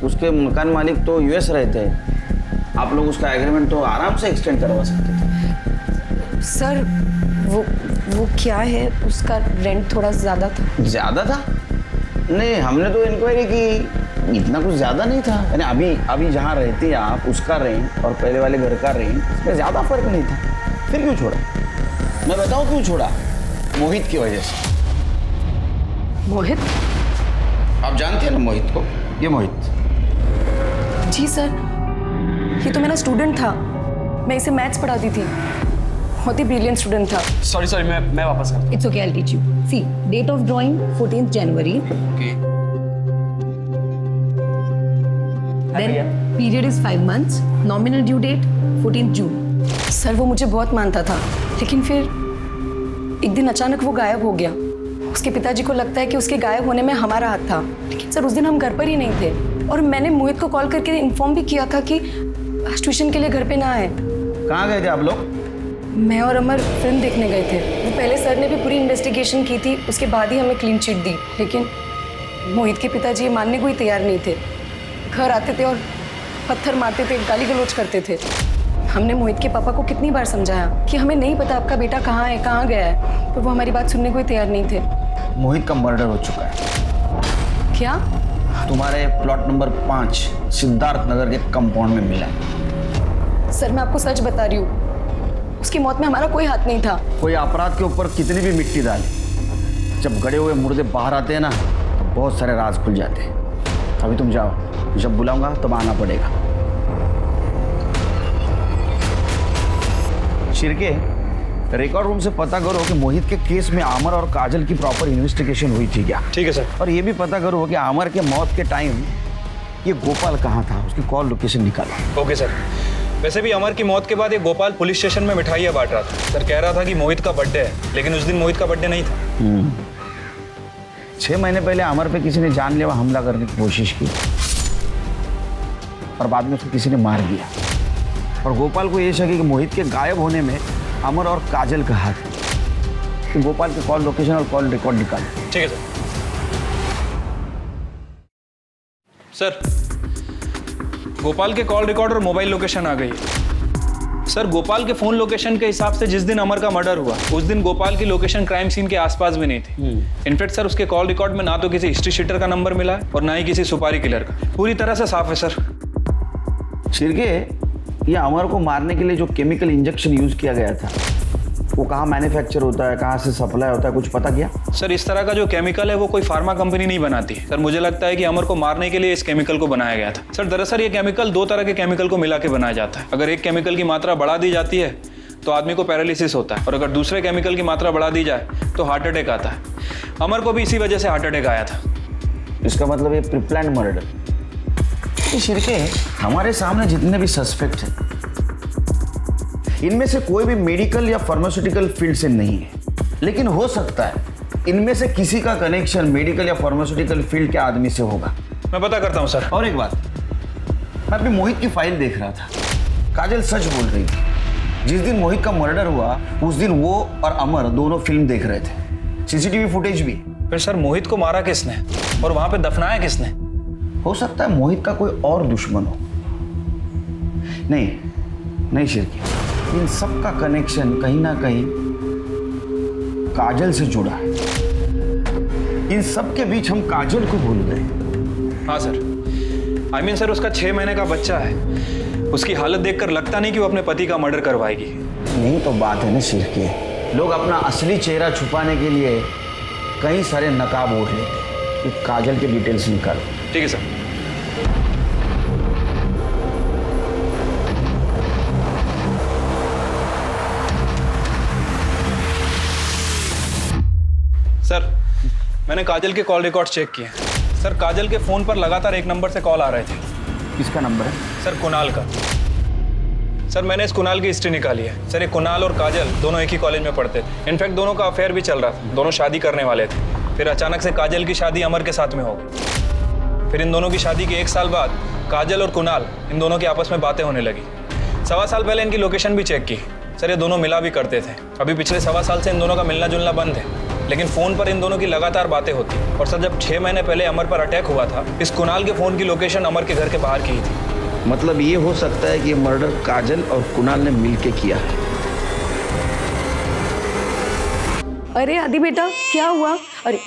उसके मकान मालिक तो यूएस रहते हैं। आप लोग उसका एग्रीमेंट तो आराम से एक्सटेंड करवा सकते थे। सर वो क्या है, उसका रेंट थोड़ा ज़्यादा था। ज़्यादा था? नहीं, हमने तो इंक्वायरी की, इतना कुछ ज़्यादा नहीं था। यानी अभी जहाँ रहते हैं आप, उसका रेंट और पहले वाले घर का रेंट इसमें ज़्यादा फर्क नहीं था। फिर क्यों छोड़ा? मैं बताऊँ क्यों छोड़ा? मोहित की वजह से। मोहित? आप जानते हैं ना मोहित को? ये मोहित। जी सर, ये तो मेरा स्टूडेंट था। मैं इसे मैथ्स पढ़ाती थी। बहुत ही ब्रिलियंट स्टूडेंट था। सॉरी मैं वापस करता हूँ। It's okay, I will teach you. See, date of drawing 14th January. Then period is 5 months। Nominal due date 14th June. Sir वो मुझे बहुत मानता था, लेकिन फिर एक दिन अचानक वो गायब हो गया। उसके पिताजी को लगता है कि उसके गायब होने में हमारा हाथ था, लेकिन सर उस दिन हम घर पर ही नहीं थे। और मैंने मोहित को कॉल करके इन्फॉर्म भी किया था कि आज ट्यूशन के लिए घर पे ना आए। कहाँ गए थे आप लोग? मैं और अमर फिल्म देखने गए थे। वो पहले सर ने भी पूरी इन्वेस्टिगेशन की थी, उसके बाद ही हमें क्लीन चिट दी। लेकिन मोहित के पिताजी ये मानने को ही तैयार नहीं थे। घर आते थे और पत्थर मारते थे, गाली गलौज करते थे। हमने मोहित के पापा को कितनी बार समझाया कि हमें नहीं पता आपका बेटा कहाँ है, कहाँ गया है, पर वो हमारी बात सुनने को ही तैयार नहीं थे। मोहित का मर्डर हो चुका है। क्या? तुम्हारे प्लॉट नंबर 5 सिद्धार्थ नगर के कंपाउंड में मिला है। सर मैं आपको सच बता रही हूँ, उसकी मौत में हमारा कोई हाथ नहीं था। कोई अपराध के ऊपर कितनी भी मिट्टी डाले, जब गड़े हुए मुर्दे बाहर आते हैं ना, तो बहुत सारे राज खुल जाते हैं। अभी तुम जाओ, जब बुलाऊंगा तब आना पड़ेगा। शिरके, रिकॉर्ड रूम से पता करो कि मोहित के केस में आमर और काजल की प्रॉपर इन्वेस्टिगेशन हुई थी क्या? ठीक है सर। और ये भी पता करो कि आमर के मौत के टाइम ये गोपाल कहाँ था, उसकी कॉल लोकेशन निकालो। Okay sir. वैसे भी अमर की मौत के बाद ये गोपाल पुलिस स्टेशन में मिठाइयाँ बांट रहा था। सर कह रहा था कि मोहित का बर्थडे है, लेकिन उस दिन मोहित का बर्थडे नहीं था। 6 महीने पहले अमर पे किसी ने जानलेवा हमला करने की कोशिश की और बाद में उसको किसी ने मार दिया। और गोपाल को ये शक है कि मोहित के गायब होने में अमर और काजल का हाथ है। तो गोपाल के कॉल लोकेशन और कॉल रिकॉर्ड निकाल। ठीक है सर। गोपाल के कॉल रिकॉर्ड और मोबाइल लोकेशन आ गई है। सर गोपाल के फोन लोकेशन के हिसाब से जिस दिन अमर का मर्डर हुआ उस दिन गोपाल की लोकेशन क्राइम सीन के आसपास भी नहीं थी। इनफैक्ट सर उसके कॉल रिकॉर्ड में ना तो किसी हिस्ट्री शीटर का नंबर मिला है और ना ही किसी सुपारी किलर का। पूरी तरह से साफ है सर। छिरके, ये अमर को मारने के लिए जो केमिकल इंजेक्शन यूज किया गया था वो कहाँ मैन्युफैक्चर होता है, कहाँ से सप्लाई होता है, कुछ पता किया? सर इस तरह का जो केमिकल है वो कोई फार्मा कंपनी नहीं बनाती। सर मुझे लगता है कि अमर को मारने के लिए इस केमिकल को बनाया गया था। सर दरअसल ये केमिकल 2 तरह के केमिकल को मिला के बनाया जाता है। अगर एक केमिकल की मात्रा बढ़ा दी जाती है तो आदमी को पैरालिसिस होता है, और अगर दूसरे केमिकल की मात्रा बढ़ा दी जाए तो हार्ट अटैक आता है। अमर को भी इसी वजह से हार्ट अटैक आया था। इसका मतलब ये प्रीप्लान्ड मर्डर। ये शिरके, हमारे सामने जितने भी सस्पेक्ट हैं इनमें से कोई भी मेडिकल या फार्मास्यूटिकल फील्ड से नहीं है, लेकिन हो सकता है इनमें से किसी का कनेक्शन मेडिकल या फार्मास्यूटिकल फील्ड के आदमी से होगा। मैं पता करता हूँ सर। और एक बात, मैं अभी मोहित की फाइल देख रहा था। काजल सच बोल रही थी। जिस दिन मोहित का मर्डर हुआ उस दिन वो और अमर दोनों फिल्म देख रहे थे। सीसीटीवी फुटेज भी। फिर सर मोहित को मारा किसने और वहां पे दफनाया किसने? हो सकता है मोहित का कोई और दुश्मन हो। नहीं शिरकी, इन सब का कनेक्शन कहीं ना कहीं काजल से जुड़ा है। इन सब के बीच हम काजल को भूल गए। हाँ सर, I mean सर उसका 6 महीने का बच्चा है। उसकी हालत देखकर लगता नहीं कि वो अपने पति का मर्डर करवाएगी। यही तो बात है ना शिरकी, लोग अपना असली चेहरा छुपाने के लिए कई सारे नकाब ओढ़ लेते हैं। कि काजल के डिटेल्स निकाल। ठीक है सर। सर मैंने काजल के कॉल रिकॉर्ड चेक किए। सर काजल के फोन पर लगातार एक नंबर से कॉल आ रहे थे। किसका नंबर है? सर कुणाल का। सर मैंने इस कुणाल की हिस्ट्री निकाली है। सर ये कुणाल और काजल दोनों एक ही कॉलेज में पढ़ते थे। इनफैक्ट दोनों का अफेयर भी चल रहा था। दोनों शादी करने वाले थे। फिर अचानक से काजल की शादी अमर के साथ में हो गई। फिर इन दोनों की शादी के 1 साल बाद काजल और कुणाल इन दोनों की आपस में बातें होने लगी। 1.25 साल पहले इनकी लोकेशन भी चेक की। सर ये दोनों मिला भी करते थे। अभी पिछले 1.25 साल से इन दोनों का मिलना जुलना बंद है, लेकिन फ़ोन पर इन दोनों की लगातार बातें होती। और सर जब 6 महीने पहले अमर पर अटैक हुआ था, इस कुणाल के फ़ोन की लोकेशन अमर के घर के बाहर की ही थी। मतलब ये हो सकता है कि ये मर्डर काजल और कुणाल ने मिलके किया है। अरे आदि बेटा क्या हुआ? अरे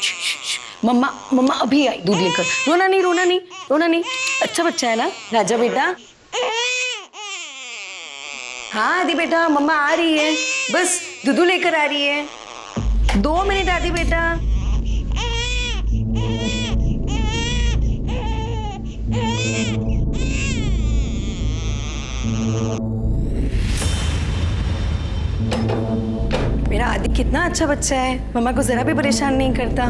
मम्मा अभी आई दूध लेकर। रोना नहीं। अच्छा बच्चा है ना राजा बेटा। हाँ आदि बेटा मम्मा आ रही है, बस दूध लेकर आ रही है। 2 मिनट आदि बेटा। मेरा आदि कितना अच्छा बच्चा है, मम्मा को जरा भी परेशान नहीं करता।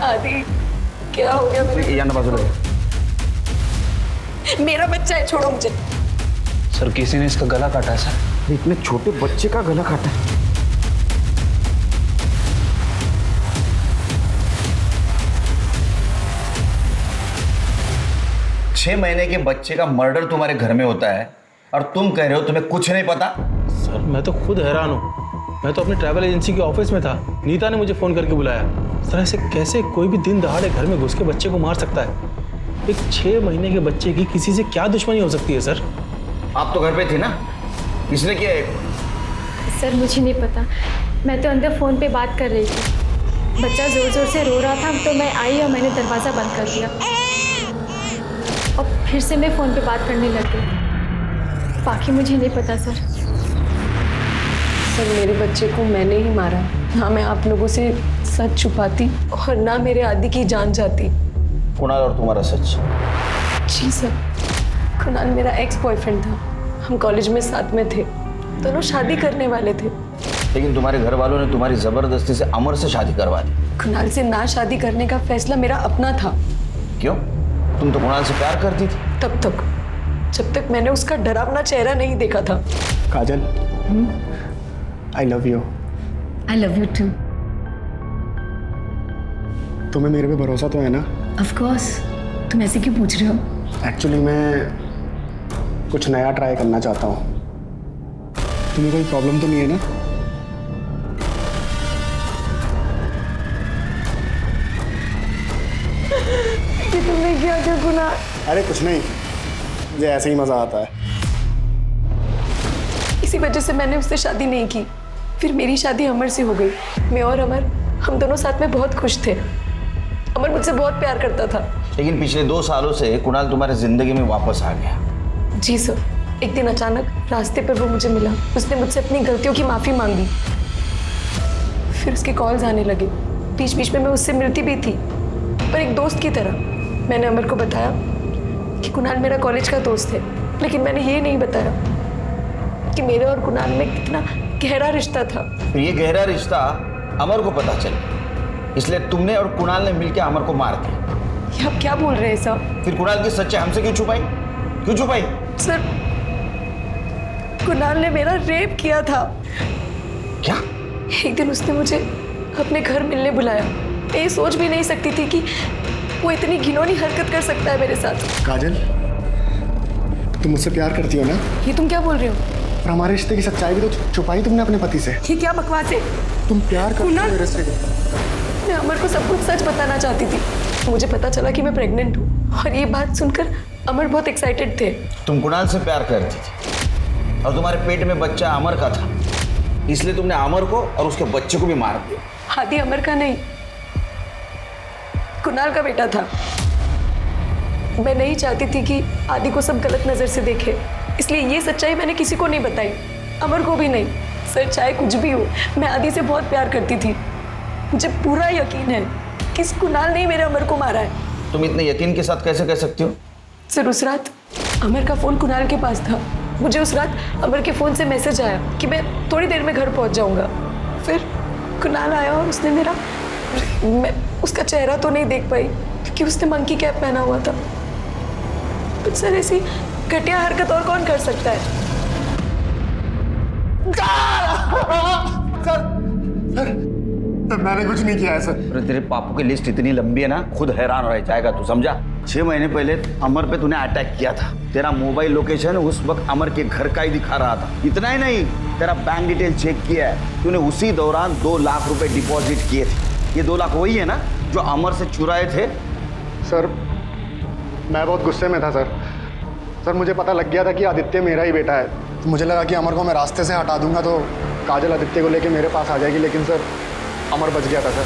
आदि क्या हो गया? मेरा बच्चा है, छोड़ो मुझे। सर किसी ने इसका गला काटा है सर। इतने छोटे बच्चे का गला काटा है? 6 महीने के बच्चे का मर्डर तुम्हारे घर में होता है और तुम कह रहे हो तुम्हें कुछ नहीं पता? सर मैं तो खुद हैरान हूँ। मैं तो अपनी ट्रैवल एजेंसी के ऑफिस में था। नीता ने मुझे फ़ोन करके बुलाया। सर ऐसे कैसे कोई भी दिन दहाड़े घर में घुस के बच्चे को मार सकता है? एक 6 महीने के बच्चे की किसी से क्या दुश्मनी हो सकती है सर? आप तो घर पे थे ना, किसने किया है? सर मुझे नहीं पता, मैं तो अंदर फ़ोन पे बात कर रही थी। बच्चा ज़ोर ज़ोर से रो रहा था तो मैं आई और मैंने दरवाज़ा बंद कर दिया और फिर से मैं फ़ोन पे बात करने लग गई। बाकी मुझे नहीं पता सर। सर मेरे बच्चे को मैंने ही मारा। ना मैं आप लोगों से सच छुपाती और ना मेरे आदि की जान जाती। कुणाल और तुम्हारा सच? जी सर, कुणाल मेरा एक्स बॉयफ्रेंड था। हम कॉलेज में साथ में थे, दोनों शादी करने वाले थे। लेकिन तुम्हारे घर वालों ने तुम्हारी जबरदस्ती से अमर से शादी करवा दी। कुणाल से ना शादी करने का फैसला मेरा अपना था। क्यों? तुम तो कुणाल से प्यार करती थी। तब तक जब तक मैंने उसका डरावना चेहरा नहीं देखा था। Kajal, I love you. I love you too. तुम्हें मेरे पे भरोसा तो है ना? Of course. तुम ऐसे क्यों पूछ रहे हो? एक्चुअली मैं कुछ नया ट्राई करना चाहता हूँ। तुम्हें कोई प्रॉब्लम तो नहीं है ना? कि तुमने क्या क्या गुनाह? अरे कुछ नहीं, मुझे ऐसे ही मज़ा आता है। इसी वजह से मैंने उससे शादी नहीं की। फिर मेरी शादी अमर से हो गई। मैं और अमर हम दोनों साथ में बहुत खुश थे। अमर मुझसे बहुत प्यार करता था। लेकिन पिछले 2 सालों से कुणाल तुम्हारे जिंदगी में वापस आ गया। जी सर, एक दिन अचानक रास्ते पर वो मुझे मिला। उसने मुझसे अपनी गलतियों की माफ़ी मांगी। फिर उसके कॉल्स आने लगे। बीच बीच में मैं उससे मिलती भी थी, पर एक दोस्त की तरह। मैंने अमर को बताया कि कुणाल मेरा कॉलेज का दोस्त है, लेकिन मैंने ये नहीं बताया कि मेरे और कुणाल में कितना गहरा रिश्ता था। फिर ये गहरा रिश्ता अमर को पता चला, इसलिए तुमने और कुणाल ने मिलकर अमर को मार दिया। ये आप क्या बोल रहे हैं सर? फिर कुणाल की सच्चाई हमसे क्यों छुपाई? क्यों छुपाई? सर, कुणाल ने मेरा रेप किया था। क्या? एक दिन उसने मुझे अपने घर मिलने बुलाया। मैं ये सोच भी नहीं सकती थी कि वो इतनी घिनौनी हरकत कर सकता है मेरे साथ। काजल, तुम मुझसे प्यार करती हो ना? ये तुम क्या बोल रहे हो? और हमारे रिश्ते की सच्चाई भी तो छुपाई तुमने अपने पति से। ये क्या बकवास है? तुम प्यार करती हो मेरे से। मैं अमर को सब कुछ सच बताना चाहती थी। मुझे पता चला कि मैं प्रेग्नेंट हूँ, और ये बात सुनकर अमर बहुत एक्साइटेड थे। तुम कुणाल से प्यार करती थी और तुम्हारे पेट में बच्चा अमर का था, इसलिए तुमने अमर को और उसके बच्चे को भी मार दिया। आदि अमर का नहीं, कुणाल का बेटा था। मैं नहीं चाहती थी कि आदि को सब गलत नजर से देखे, इसलिए ये सच्चाई मैंने किसी को नहीं बताई, अमर को भी नहीं। सर, चाहे कुछ भी हो, मैं आदि से बहुत प्यार करती थी। मुझे पूरा यकीन है कि इस कुणाल ने ही मेरे अमर को मारा है। तुम इतने यकीन के साथ कैसे कह सकती हो? सर, उस रात अमर का फोन कुणाल के पास था। मुझे उस रात अमर के फोन से मैसेज आया कि मैं थोड़ी देर में घर पहुंच जाऊंगा। फिर कुणाल आया और उसने मैं उसका चेहरा तो नहीं देख पाई क्योंकि उसने मंकी कैप पहना हुआ था। तो सर, ऐसी घटिया हरकत और कौन कर सकता है? सर, मैंने कुछ नहीं किया है सर। अरे तेरे पापों की लिस्ट इतनी लंबी है ना, खुद हैरान रह जाएगा तू, समझा? 6 महीने पहले अमर पे तूने अटैक किया था। तेरा मोबाइल लोकेशन उस वक्त अमर के घर का ही दिखा रहा था। इतना ही नहीं, तेरा बैंक डिटेल चेक किया है, तूने उसी दौरान 2 लाख रुपए डिपॉजिट किए थे। ये 2 लाख वही है ना जो अमर से चुराए थे? सर, मैं बहुत गुस्से में था सर। सर, मुझे पता लग गया था कि आदित्य मेरा ही बेटा है। तो मुझे लगा कि अमर को मैं रास्ते से हटा दूंगा तो काजल आदित्य को लेके मेरे पास आ जाएगी, लेकिन सर अमर बच गया था सर।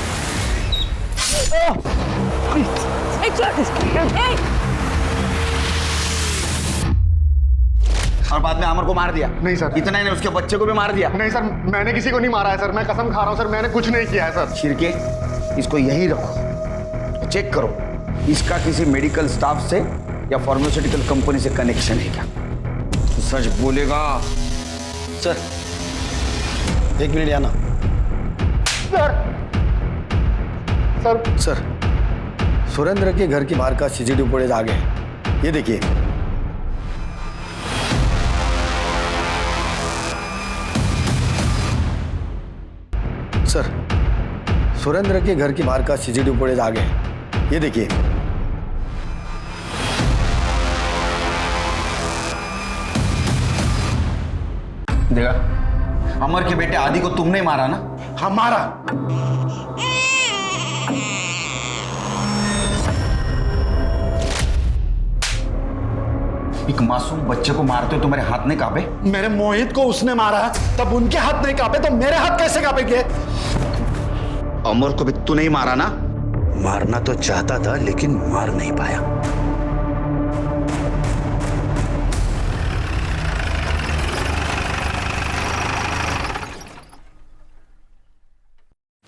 और बाद में अमर को मार दिया? नहीं सर। इतना ही नहीं, उसके बच्चे को भी मार दिया? नहीं सर, मैंने किसी को नहीं मारा है सर। मैं कसम खा रहा हूँ सर, मैंने कुछ नहीं किया है सर। छिड़के, इसको यहीं रखो, चेक करो इसका किसी मेडिकल स्टाफ से या फार्मास्यूटिकल कंपनी से कनेक्शन है क्या। तो सच बोलेगा। सर, 1 मिनट आना। सर, सुरेंद्र के घर के बाहर का सीसीटीवी फुटेज आ गया है, ये देखिए। सर, सुरेंद्र के घर के बाहर का सीसीटीवी फुटेज आ गया है, ये देखिए। देखा, अमर के बेटे आदि को तुमने मारा ना? हाँ, मारा। एक मासूम बच्चे को मारते हो तुम्हारे हाथ नहीं कांपे? मेरे मोहित को उसने मारा है, तब उनके हाथ नहीं कांपे तो मेरे हाथ कैसे कांपेंगे? अमर को भी तू नहीं मारा ना? मारना तो चाहता था लेकिन मार नहीं पाया।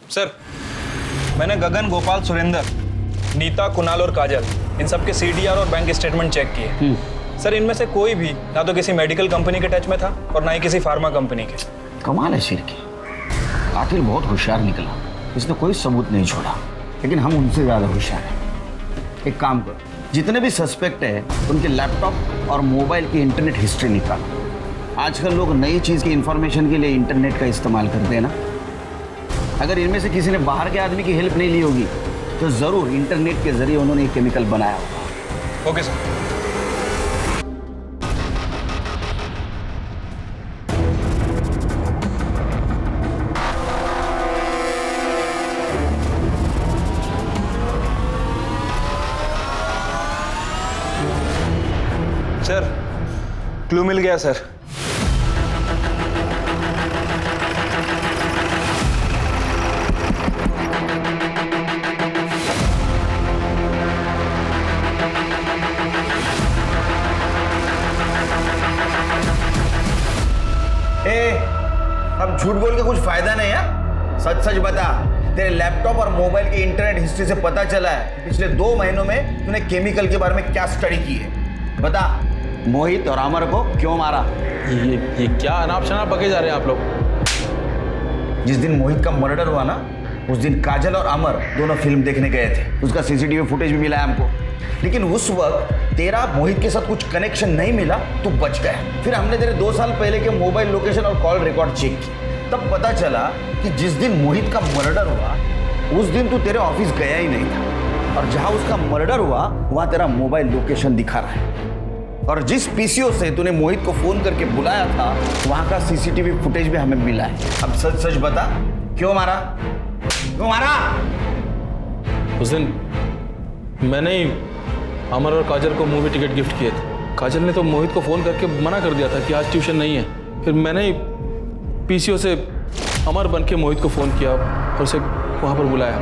सर, मैंने गगन, गोपाल, सुरेंद्र, नीता, कुणाल और काजल, इन सब के सीडीआर और बैंक स्टेटमेंट चेक किए। सर, इनमें से कोई भी ना तो किसी मेडिकल कंपनी के टच में था और ना ही किसी फार्मा कंपनी के। कमाल है शिरके, कातिल बहुत होशियार निकला, इसने कोई सबूत नहीं छोड़ा। लेकिन हम उनसे ज्यादा होशियार हैं। एक काम करो, जितने भी सस्पेक्ट है उनके लैपटॉप और मोबाइल की इंटरनेट हिस्ट्री निकालो। आजकल लोग नई चीज की इंफॉर्मेशन के लिए इंटरनेट का इस्तेमाल करते हैं ना। अगर इनमें से किसी ने बाहर के आदमी की हेल्प नहीं ली होगी तो जरूर इंटरनेट के जरिए उन्होंने ये केमिकल बनाया होगा। Okay sir. सर, क्लू मिल गया सर। अब झूठ बोल के कुछ फायदा नहीं है। सच सच बता, तेरे लैपटॉप और मोबाइल के इंटरनेट हिस्ट्री से पता चला है पिछले 2 महीनों में तूने केमिकल के बारे में क्या स्टडी की है। बता, मोहित और अमर को क्यों मारा? ये क्या अनाप शनाप बके जा रहे हैं आप लोग? जिस दिन मोहित का मर्डर हुआ ना, उस दिन काजल और अमर दोनों फिल्म देखने गए थे। उसका सीसीटीवी फुटेज भी मिला है हमको, लेकिन उस वक्त तेरा मोहित के साथ कुछ कनेक्शन नहीं मिला, तू बच गया। फिर हमने तेरे 2 साल पहले के मोबाइल लोकेशन और कॉल रिकॉर्ड चेक की, तब पता चला कि जिस दिन मोहित का मर्डर हुआ उस दिन तू तेरे ऑफिस गया ही नहीं था, और जहां उसका मर्डर हुआ वहां तेरा मोबाइल लोकेशन दिखा रहा है, और जिस पीसीओ से तूने मोहित को फोन करके बुलाया था वहां का सीसीटीवी फुटेज भी हमें मिला है। अब सच सच बता, क्यों मारा? क्यों मारा? उस दिन मैंने ही अमर और काजल को मूवी टिकट गिफ्ट किए थे। काजल ने तो मोहित को फ़ोन करके मना कर दिया था कि आज ट्यूशन नहीं है। फिर मैंने ही पीसीओ से अमर बन के मोहित को फ़ोन किया और उसे वहाँ पर बुलाया।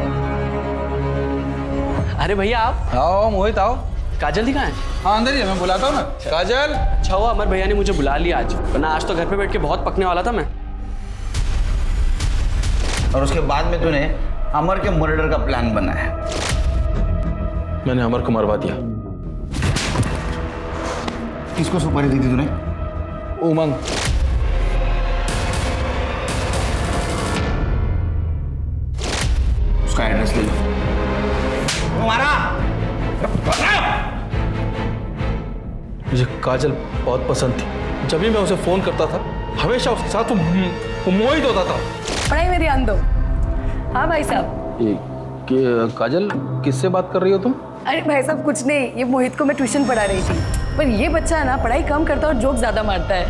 अरे भैया आप आओ मोहित आओ। काजल दी कहाँ है? हाँ अंदर ही है, मैं बुलाता हूँ ना। काजल। अच्छा हुआ अमर भैया ने मुझे बुला लिया आज, वरना आज तो घर पे बैठ के बहुत पकने वाला था मैं। और उसके बाद में तूने अमर के मर्डर का प्लान बनाया। मैंने अमर को मरवा दिया। किसको सुपारी दी थी तूने? उमंग। उसका एड्रेस ले लो। तुम्हारा मुझे काजल बहुत पसंद थी। जब भी मैं उसे फोन करता था हमेशा उसके साथ वो मोहित होता था। पढ़ाई में ध्यान दो। हाँ भाई साहब। काजल किससे बात कर रही हो तुम? अरे भाई साहब कुछ नहीं, ये मोहित को मैं ट्यूशन पढ़ा रही थी, पर ये बच्चा है ना पढ़ाई कम करता और जोक ज़्यादा मारता है।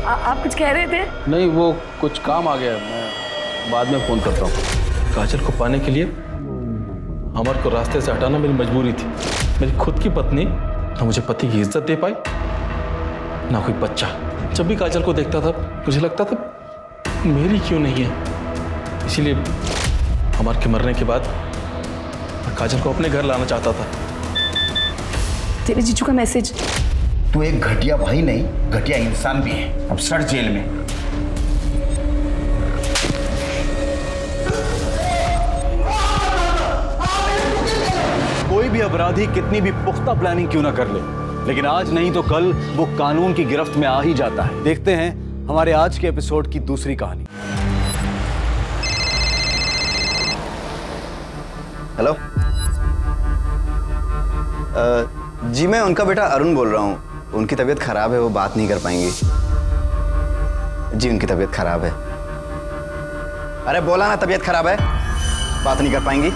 आप कुछ कह रहे थे? नहीं, वो कुछ काम आ गया, मैं बाद में फ़ोन करता हूँ। काजल को पाने के लिए अमर को रास्ते से हटाना मेरी मजबूरी थी। मेरी खुद की पत्नी ना मुझे पति की इज्जत दे पाई, ना कोई बच्चा। जब भी काजल को देखता था मुझे लगता था मेरी क्यों नहीं है। इसीलिए अमर के मरने के बाद मैं काजल को अपने घर लाना चाहता था। तेरे जीजू का मैसेज। तू एक घटिया भाई नहीं, घटिया इंसान भी है। अब सड़ जेल में। कोई भी अपराधी कितनी भी पुख्ता प्लानिंग क्यों ना कर ले, लेकिन आज नहीं तो कल वो कानून की गिरफ्त में आ ही जाता है। देखते हैं हमारे आज के एपिसोड की दूसरी कहानी। हेलो। जी मैं उनका बेटा अरुण बोल रहा हूँ। उनकी तबीयत खराब है, वो बात नहीं कर पाएंगी। जी उनकी तबीयत खराब है। अरे बोला ना तबीयत खराब है, बात नहीं कर पाएंगी।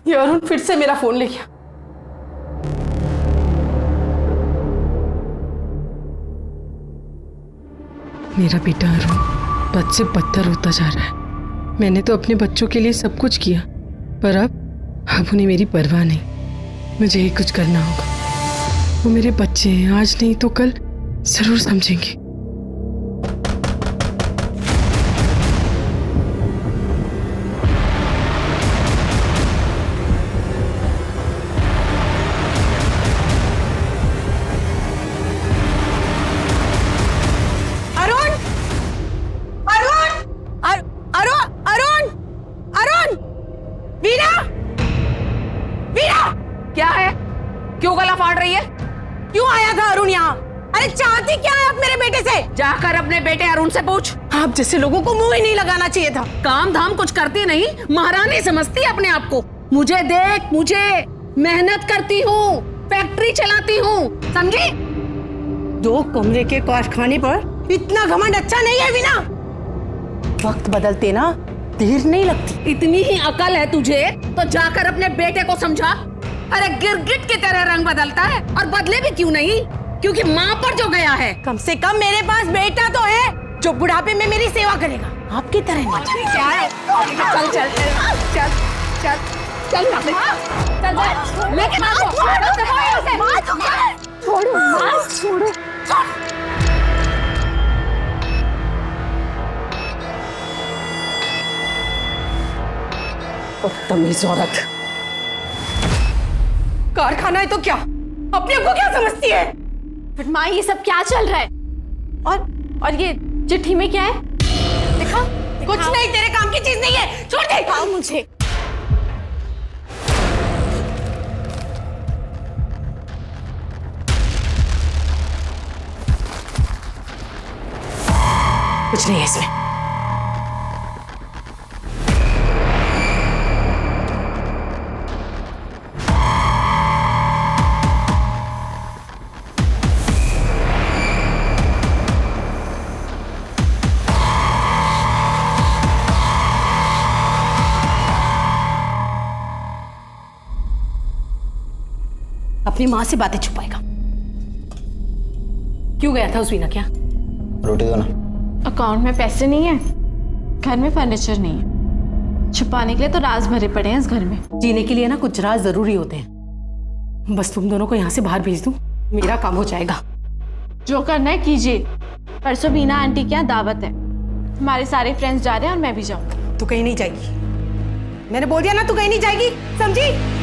ये अरुण फिर से मेरा फोन ले गया। मेरा बेटा अरुण बद से बदतर होता जा रहा है। मैंने तो अपने बच्चों के लिए सब कुछ किया, पर अब उन्हें मेरी परवाह नहीं। मुझे ही कुछ करना होगा। वो मेरे बच्चे हैं, आज नहीं तो कल जरूर समझेंगे। क्या है? क्यों गला फाड़ रही है? क्यों आया था अरुण यहाँ? अरे चाहती क्या है आप मेरे बेटे से? जाकर अपने बेटे अरुण से पूछ। आप जैसे लोगों को मुंह ही नहीं लगाना चाहिए था। काम धाम कुछ करती नहीं, महारानी समझती अपने आप को। मुझे देख, मुझे मेहनत करती हूँ, फैक्ट्री चलाती हूँ, समझी? 2 कमरे के कारखाने पर इतना घमंड अच्छा नहीं है वीना। वक्त बदलते ना देर नहीं लगती। इतनी ही अकल है तुझे तो जाकर अपने बेटे को समझा। अरे गिरगिट की तरह रंग बदलता है और बदले भी क्यों नहीं, क्योंकि माँ पर जो गया है। कम से कम मेरे पास बेटा तो है जो बुढ़ापे में मेरी सेवा करेगा, आपकी तरह नहीं। क्या है? चल चल चल चल चल चल लेकिन छोड़ो छोड़ो। तमीज औरत, कारखाना है तो क्या, अपने को क्या समझती है? बट माँ ये सब क्या चल रहा है? और ये चिट्ठी में क्या है? दिखा। कुछ नहीं, तेरे काम की चीज नहीं है, छोड़ दे। दिखाओ मुझे। कुछ नहीं है इसमें। अपनी माँ से बातें छुपाएगा। क्यों गया था उस वीना? क्या रोटी दो ना। अकाउंट में पैसे नहीं है, घर में फर्नीचर नहीं है, छुपाने के लिए तो राज भरे पड़े हैं इस घर में। जीने के लिए ना कुछ राज जरूरी होते हैं। बस तुम दोनों को यहाँ से बाहर भेज दूं, मेरा काम हो जाएगा। जो करना है कीजिए। परसों वीना आंटी के यहाँ दावत है, हमारे सारे फ्रेंड्स जा रहे हैं और मैं भी जाऊंगी। तू कहीं नहीं जाएगी, मैंने बोल दिया ना, तू कहीं नहीं जाएगी, समझी?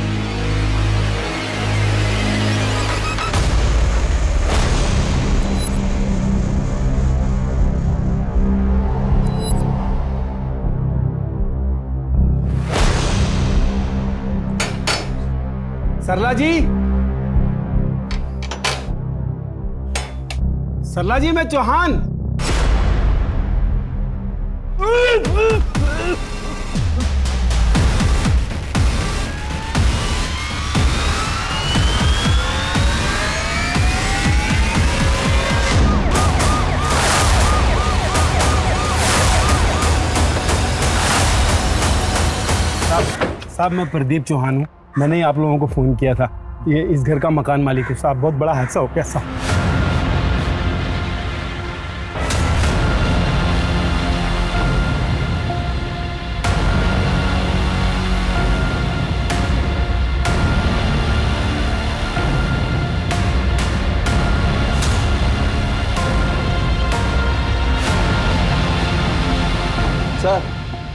सरला जी, सरला जी, मैं चौहान। साहब, मैं प्रदीप चौहान हूँ। मैंने ही आप लोगों को फ़ोन किया था। ये इस घर का मकान मालिक हूँ साहब। बहुत बड़ा हादसा हो गया साहब।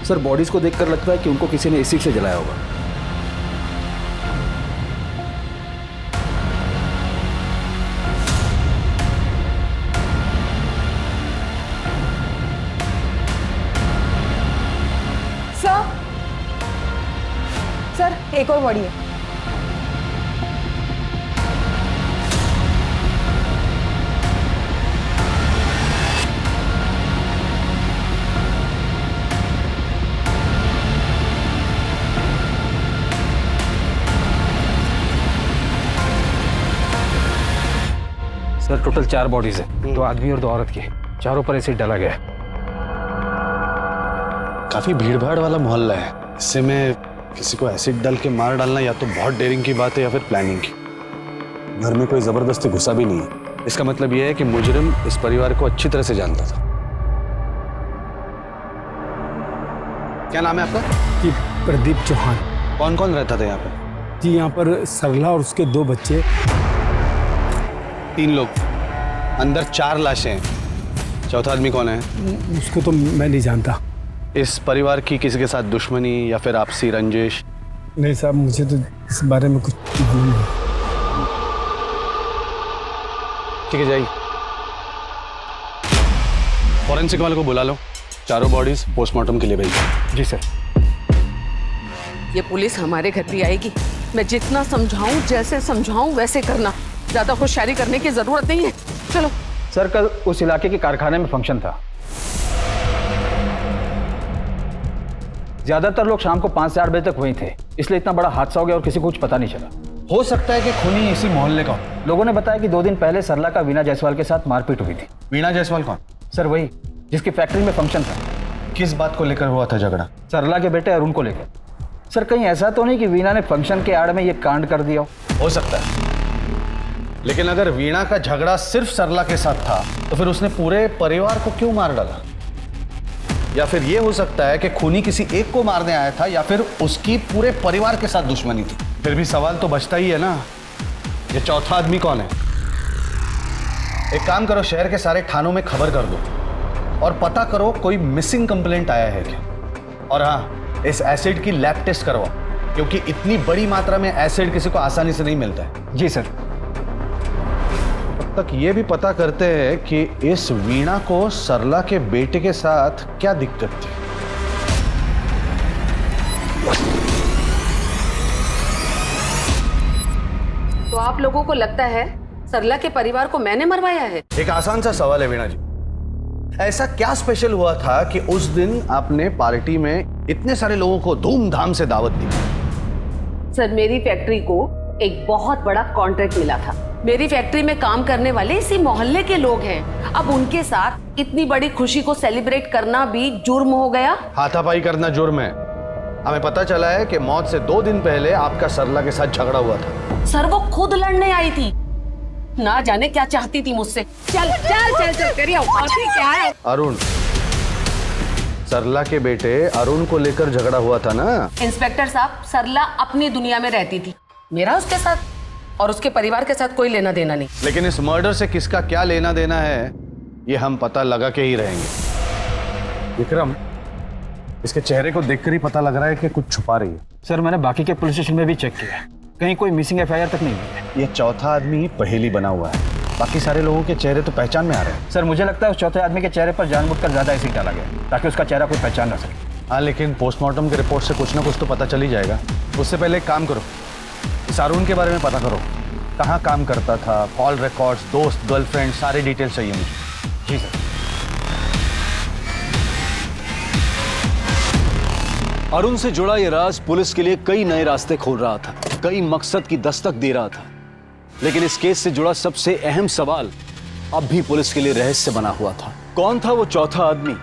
सर बॉडीज को देखकर लगता है कि उनको किसी ने एसिड से जलाया होगा। सर एक और बॉडी है। सर टोटल 4 बॉडीज है, 2 आदमी और 2 औरत की। चारों पर एसिड डाला गया है। काफी भीड़भाड़ वाला मोहल्ला है, इससे में किसी को एसिड डाल के मार डालना या तो बहुत डेयरिंग की बात है या फिर प्लानिंग की। घर में कोई जबरदस्ती घुसा भी नहीं है। इसका मतलब यह है कि मुजरिम इस परिवार को अच्छी तरह से जानता था। क्या नाम है आपका? जी प्रदीप चौहान। कौन कौन रहता था यहाँ पे? जी यहाँ पर सरला और उसके 2 बच्चे। 3 लोग, अंदर 4 लाशें हैं। चौथा आदमी कौन है? उसको तो मैं नहीं जानता। इस परिवार की किसी के साथ दुश्मनी या फिर आपसी रंजिश? नहीं साहब, मुझे तो इस बारे में कुछ मालूम नहीं। ठीक है, जाइए। फॉरेंसिक वाले को बुला लो, चारों बॉडीज पोस्टमार्टम के लिए भेजिए। जी सर। ये पुलिस हमारे घर भी आएगी। मैं जितना समझाऊं, जैसे समझाऊं वैसे करना। ज्यादा होशियारी करने की जरूरत नहीं है। चलो। सर कल उस इलाके के कारखाने में फंक्शन था। ज्यादातर लोग शाम को 5 से 8 बजे तक वहीं थे, इसलिए इतना बड़ा हादसा हो गया और किसी को कुछ पता नहीं चला। हो सकता है कि खूनी इसी मोहल्ले का हो। लोगों ने बताया कि 2 दिन पहले सरला का वीना जायसवाल के साथ मारपीट हुई थी। वीना जायसवाल कौन? सर वही जिसकी फैक्ट्री में फंक्शन था। किस बात को लेकर हुआ था झगड़ा? सरला के बेटे अरुण को लेकर। सर कहीं ऐसा तो नहीं कि वीणा ने फंक्शन के आड़ में ये कांड कर दिया हो सकता है, लेकिन अगर वीणा का झगड़ा सिर्फ सरला के साथ था तो फिर उसने पूरे परिवार को क्यों मार डाला? या फिर यह हो सकता है कि खूनी किसी एक को मारने आया था या फिर उसकी पूरे परिवार के साथ दुश्मनी थी। फिर भी सवाल तो बचता ही है ना, ये चौथा आदमी कौन है? एक काम करो, शहर के सारे थानों में खबर कर दो और पता करो कोई मिसिंग कंप्लेंट आया है क्या। और हाँ, इस एसिड की लैब टेस्ट करवाओ, क्योंकि इतनी बड़ी मात्रा में एसिड किसी को आसानी से नहीं मिलता है। जी सर। तब तक ये भी पता करते हैं कि इस वीणा को सरला के बेटे के साथ क्या दिक्कत थी। तो आप लोगों को लगता है सरला के परिवार को मैंने मरवाया है? एक आसान सा सवाल है वीणा जी, ऐसा क्या स्पेशल हुआ था कि उस दिन आपने पार्टी में इतने सारे लोगों को धूमधाम से दावत दी? सर, मेरी फैक्ट्री को एक बहुत बड़ा कॉन्ट्रैक्ट मिला था। मेरी फैक्ट्री में काम करने वाले इसी मोहल्ले के लोग हैं। अब उनके साथ इतनी बड़ी खुशी को सेलिब्रेट करना भी जुर्म हो गया। हाथापाई करना जुर्म है। हमें पता चला है कि मौत से 2 दिन पहले आपका सरला के साथ झगड़ा हुआ था। सर, वो खुद लड़ने आई थी, ना जाने क्या चाहती थी मुझसे। चल चल चल चल करिए, क्या है? अरुण, सरला के बेटे अरुण को लेकर झगड़ा हुआ था ना? इंस्पेक्टर साहब, सरला अपनी दुनिया में रहती थी, मेरा उसके साथ और उसके परिवार के साथ कोई लेना देना नहीं। लेकिन इस मर्डर से किसका क्या लेना देना है ये हम पता लगा के ही रहेंगे। विक्रम, इसके चेहरे को देखकर ही पता लग रहा है कि कुछ छुपा रही है। सर, मैंने बाकी के पुलिस स्टेशन में भी चेक किया, कहीं कोई मिसिंग एफआईआर तक नहीं है। ये चौथा आदमी पहेली बना हुआ है, बाकी सारे लोगों के चेहरे तो पहचान में आ रहे हैं। सर, मुझे लगता है उस चौथे आदमी के चेहरे पर जानबूझकर ज्यादा एसिड डाला गया ताकि उसका चेहरा कोई पहचान ना सके। हाँ, लेकिन पोस्टमार्टम के रिपोर्ट से कुछ ना कुछ तो पता चल ही जाएगा। उससे पहले एक काम करो, इस अरुण के बारे में पता करो, कहाँ काम करता था, कॉल रिकॉर्ड्स, दोस्त, गर्लफ्रेंड, सारे डिटेल्स चाहिए मुझे। जी सर। अरुण से जुड़ा यह राज पुलिस के लिए कई नए रास्ते खोल रहा था, कई मकसद की दस्तक दे रहा था। लेकिन इस केस से जुड़ा सबसे अहम सवाल अब भी पुलिस के लिए रहस्य बना हुआ था। कौन था वो चौथा आदमी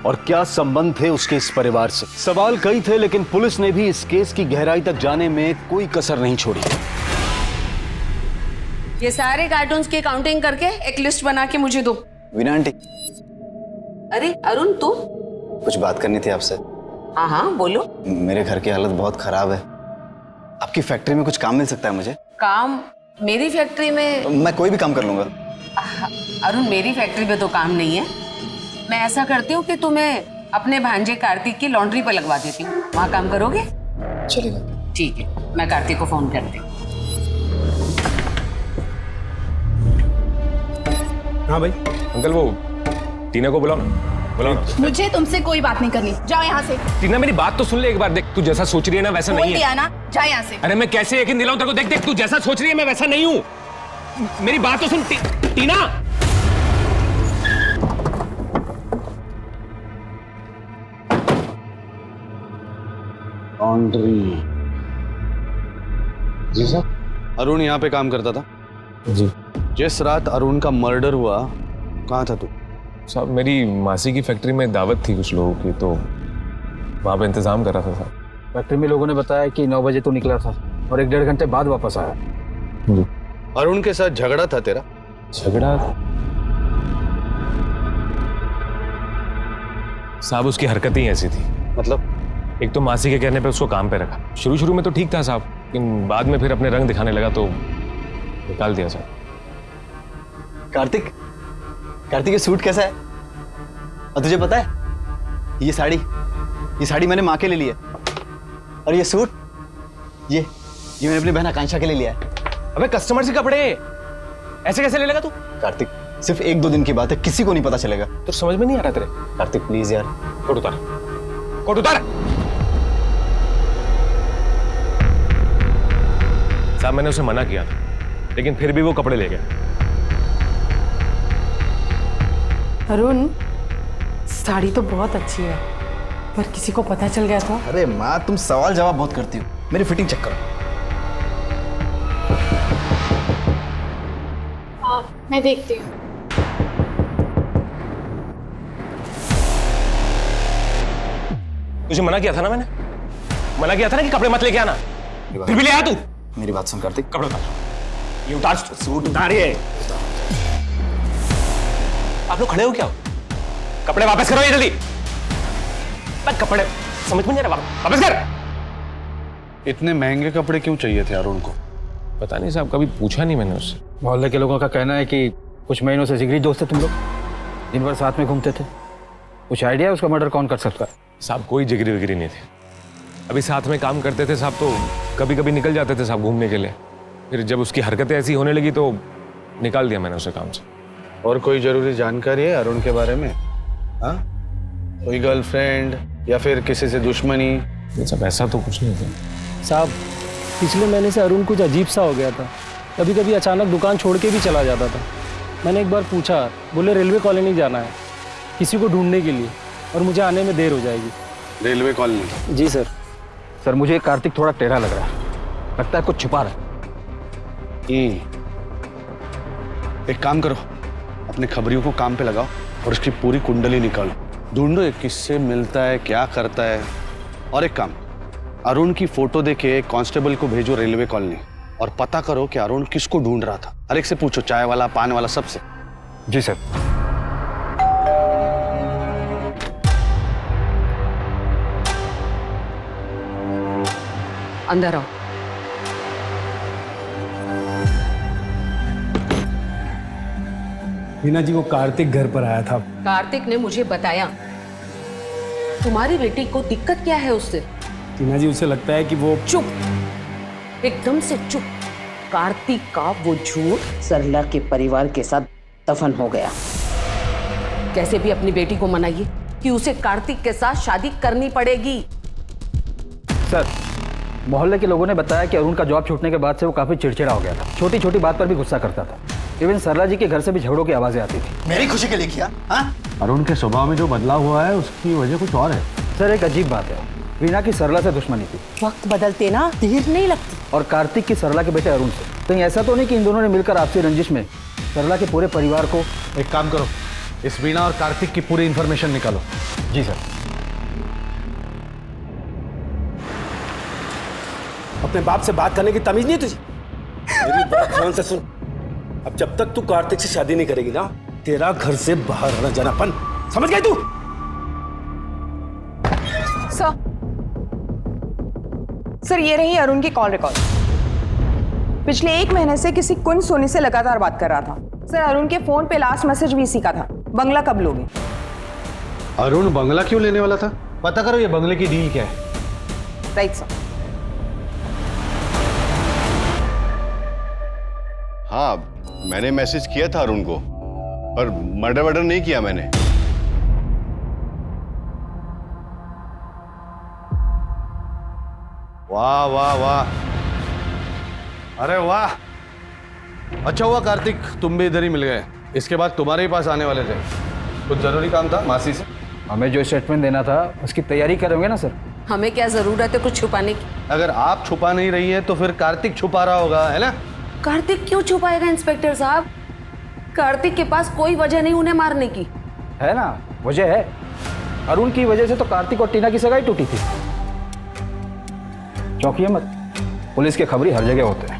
और क्या संबंध थे उसके इस परिवार से? सवाल कई थे, लेकिन पुलिस ने भी इस केस की गहराई तक जाने में कोई कसर नहीं छोड़ी। ये सारे कार्टून्स की काउंटिंग करके एक लिस्ट बना के मुझे दो। वीणा आंटी, अरे अरुण, तू? कुछ बात करनी थी आपसे। हाँ हाँ बोलो। मेरे घर की हालत बहुत खराब है, आपकी फैक्ट्री में कुछ काम मिल सकता है मुझे? काम? मेरी फैक्ट्री में? मैं कोई भी काम कर लूंगा। अरुण, मेरी फैक्ट्री में तो काम नहीं है। मैं ऐसा करती हूँ कि तुम्हें अपने भांजे कार्तिक की लॉन्ड्री पर लगवा देती हूँ, वहाँ काम करोगे? चलेगा। ठीक है, मैं कार्तिक को फोन करती हूँ। हाँ भाई, अंकल वो टीना को बुलाओ ना, बुलाओ। मुझे तुमसे कोई बात नहीं करनी, जाओ यहाँ से। टीना, मेरी बात तो सुन ले एक बार। देख, तू जैसा सोच रही है ना वैसा नहीं है। ना, जा यहाँ से। अरे मैं कैसे यकीन दिलाऊं तेरे को? देख देख, तू जैसा सोच रही है मैं वैसा नहीं हूँ। मेरी बात तो सुन टीना। लॉन्ड्री। जी सर। अरुण यहाँ पे काम करता था? जी। जिस रात अरुण का मर्डर हुआ कहाँ था तू? साहब, मेरी मासी की फैक्ट्री में दावत थी कुछ लोगों की, तो वहाँ पे इंतजाम कर रहा था साहब। फैक्ट्री में लोगों ने बताया कि 9 बजे तो निकला था और 1-1.5 घंटे बाद वापस आया। जी। अरुण के साथ झगड़ा था तेरा? झगड़ा साहब, उसकी हरकत ही ऐसी थी। मतलब? एक तो मासी के कहने पे उसको काम पे रखा। शुरू में तो ठीक था साहब, लेकिन बाद में फिर अपने रंग दिखाने लगा तो निकाल दिया साहब। कार्तिक, कार्तिक ये सूट कैसा है? और तुझे पता है ये साड़ी मैंने माँ के लिए लिया, और ये सूट ये मैंने अपनी बहन आकांक्षा के लिए लिया है। अबे कस्टमर से कपड़े ऐसे कैसे ले लेगा तू? कार्तिक, सिर्फ 1-2 दिन की बात है, किसी को नहीं पता चलेगा। तो समझ में नहीं आ रहा तेरे? कार्तिक प्लीज यार। कोट उतार, कोट उतार। साहब, मैंने उसे मना किया था, लेकिन फिर भी वो कपड़े ले गया। अरुण, साड़ी तो बहुत अच्छी है, पर किसी को पता चल गया तो? अरे माँ, तुम सवाल जवाब बहुत करती हो, मेरी फिटिंग चेक करो। मैं देखती हूँ। तुझे मना किया था ना मैंने, मना किया था ना कि कपड़े मत लेके आना, फिर भी ले आया तू। मेरी बात सुन कार्तिक। कपड़े उतार, ये उतार, सूट उतारिए। आप लोग खड़े हो क्या? कपड़े वापस करो ये जल्दी। कपड़े समझ में नहीं आ रहा, वापस कर। इतने महंगे कपड़े क्यों चाहिए थे अरुण को? पता नहीं साहब, कभी पूछा नहीं मैंने उससे। मोहल्ले के लोगों का कहना है कि कुछ महीनों से जिगरी दोस्त थे तुम लोग, दिन भर साथ में घूमते थे। कुछ आइडिया है उसका मर्डर कौन कर सकता है? साहब कोई जिगरी विगरी नहीं थे, अभी साथ में काम करते थे साहब, तो कभी कभी निकल जाते थे साहब घूमने के लिए। फिर जब उसकी हरकतें ऐसी होने लगी तो निकाल दिया मैंने उसे काम से। और कोई जरूरी जानकारी है अरुण के बारे में? हाँ, कोई गर्लफ्रेंड या फिर किसी से दुश्मनी? ये सब ऐसा तो कुछ नहीं था साहब। पिछले महीने से अरुण कुछ अजीब सा हो गया था, कभी कभी अचानक दुकान छोड़ के भी चला जाता था। मैंने एक बार पूछा, बोले रेलवे कॉलोनी जाना है किसी को ढूंढने के लिए, और मुझे आने में देर हो जाएगी। Railway colony? जी सर। सर मुझे कार्तिक थोड़ा टेढ़ा लग रहा है, लगता है कुछ छिपा रहा है। एक काम करो, अपने खबरियों को काम पे लगाओ और उसकी पूरी कुंडली निकालो, ढूंढो ये किससे मिलता है, क्या करता है। और एक काम, अरुण की फोटो देके एक कांस्टेबल को भेजो रेलवे कॉलोनी और पता करो कि अरुण किसको ढूंढ रहा था। हर एक से पूछो, चाय वाला, पान वाला, सबसे। जी सर। अंदर आओ। वीना जी, वो कार्तिक घर पर आया था। कार्तिक ने मुझे बताया। तुम्हारी बेटी को दिक्कत क्या है उससे? वीना जी, उसे लगता है कि वो... चुप, एकदम से चुप। कार्तिक का वो झूठ सरला के परिवार के साथ दफन हो गया। कैसे भी अपनी बेटी को मनाइए कि उसे कार्तिक के साथ शादी करनी पड़ेगी। सर मोहल्ले के लोगों ने बताया कि अरुण का जॉब छूटने के बाद से वो काफी चिड़चिड़ा हो गया था, छोटी छोटी बात पर भी गुस्सा करता था। इवन सरला जी के घर से भी झगड़ों की आवाजें आती थी। मेरी खुशी के लिए किया? हाँ? अरुण के स्वभाव में जो बदलाव हुआ है उसकी वजह कुछ और है। सर एक अजीब बात है, वीना की सरला से दुश्मनी थी। वक्त बदलते ना देर नहीं लगती। और कार्तिक की सरला के बेटे अरुण से। कहीं ऐसा तो नहीं कि इन दोनों ने मिलकर आपसी रंजिश में सरला के पूरे परिवार को... एक काम करो, इस वीणा और कार्तिक की पूरी इंफॉर्मेशन निकालो। जी सर। अपने बाप से बात करने की तमीज नहीं तुझे? मेरी बात ध्यान से सुन, अब जब तक तू कार्तिक से शादी नहीं करेगी ना, तेरा घर से बाहर आना जाना बंद, समझ गई तू? सर ये रही अरुण की कॉल रिकॉर्ड। पिछले 1 महीने से किसी कुंज सोनी से लगातार बात कर रहा था। सर अरुण के फोन पे लास्ट मैसेज भी इसी का था, बंगला कब लोगे? अरुण बंगला क्यों लेने वाला था? पता करो ये बंगले की डील क्या है। Right sir. हाँ, मैंने मैसेज किया था अरुण को, पर मर्डर वर्डर नहीं किया मैंने। वाह वाह वाह, अरे वाह, अच्छा हुआ कार्तिक तुम भी इधर ही मिल गए। इसके बाद तुम्हारे ही पास आने वाले थे, कुछ जरूरी काम था मासी से। हमें जो स्टेटमेंट देना था उसकी तैयारी करोगे ना सर? हमें क्या जरूरत है कुछ छुपाने की? अगर आप छुपा नहीं रही है तो फिर कार्तिक छुपा रहा होगा, है ना? कार्तिक क्यों छुपाएगा इंस्पेक्टर साहब? कार्तिक के पास कोई वजह नहीं उन्हें मारने की। है ना, वजह है। अरुण की वजह से तो कार्तिक और टीना की सगाई टूटी थी। चौंकिए मत, पुलिस के खबरी हर जगह होते हैं।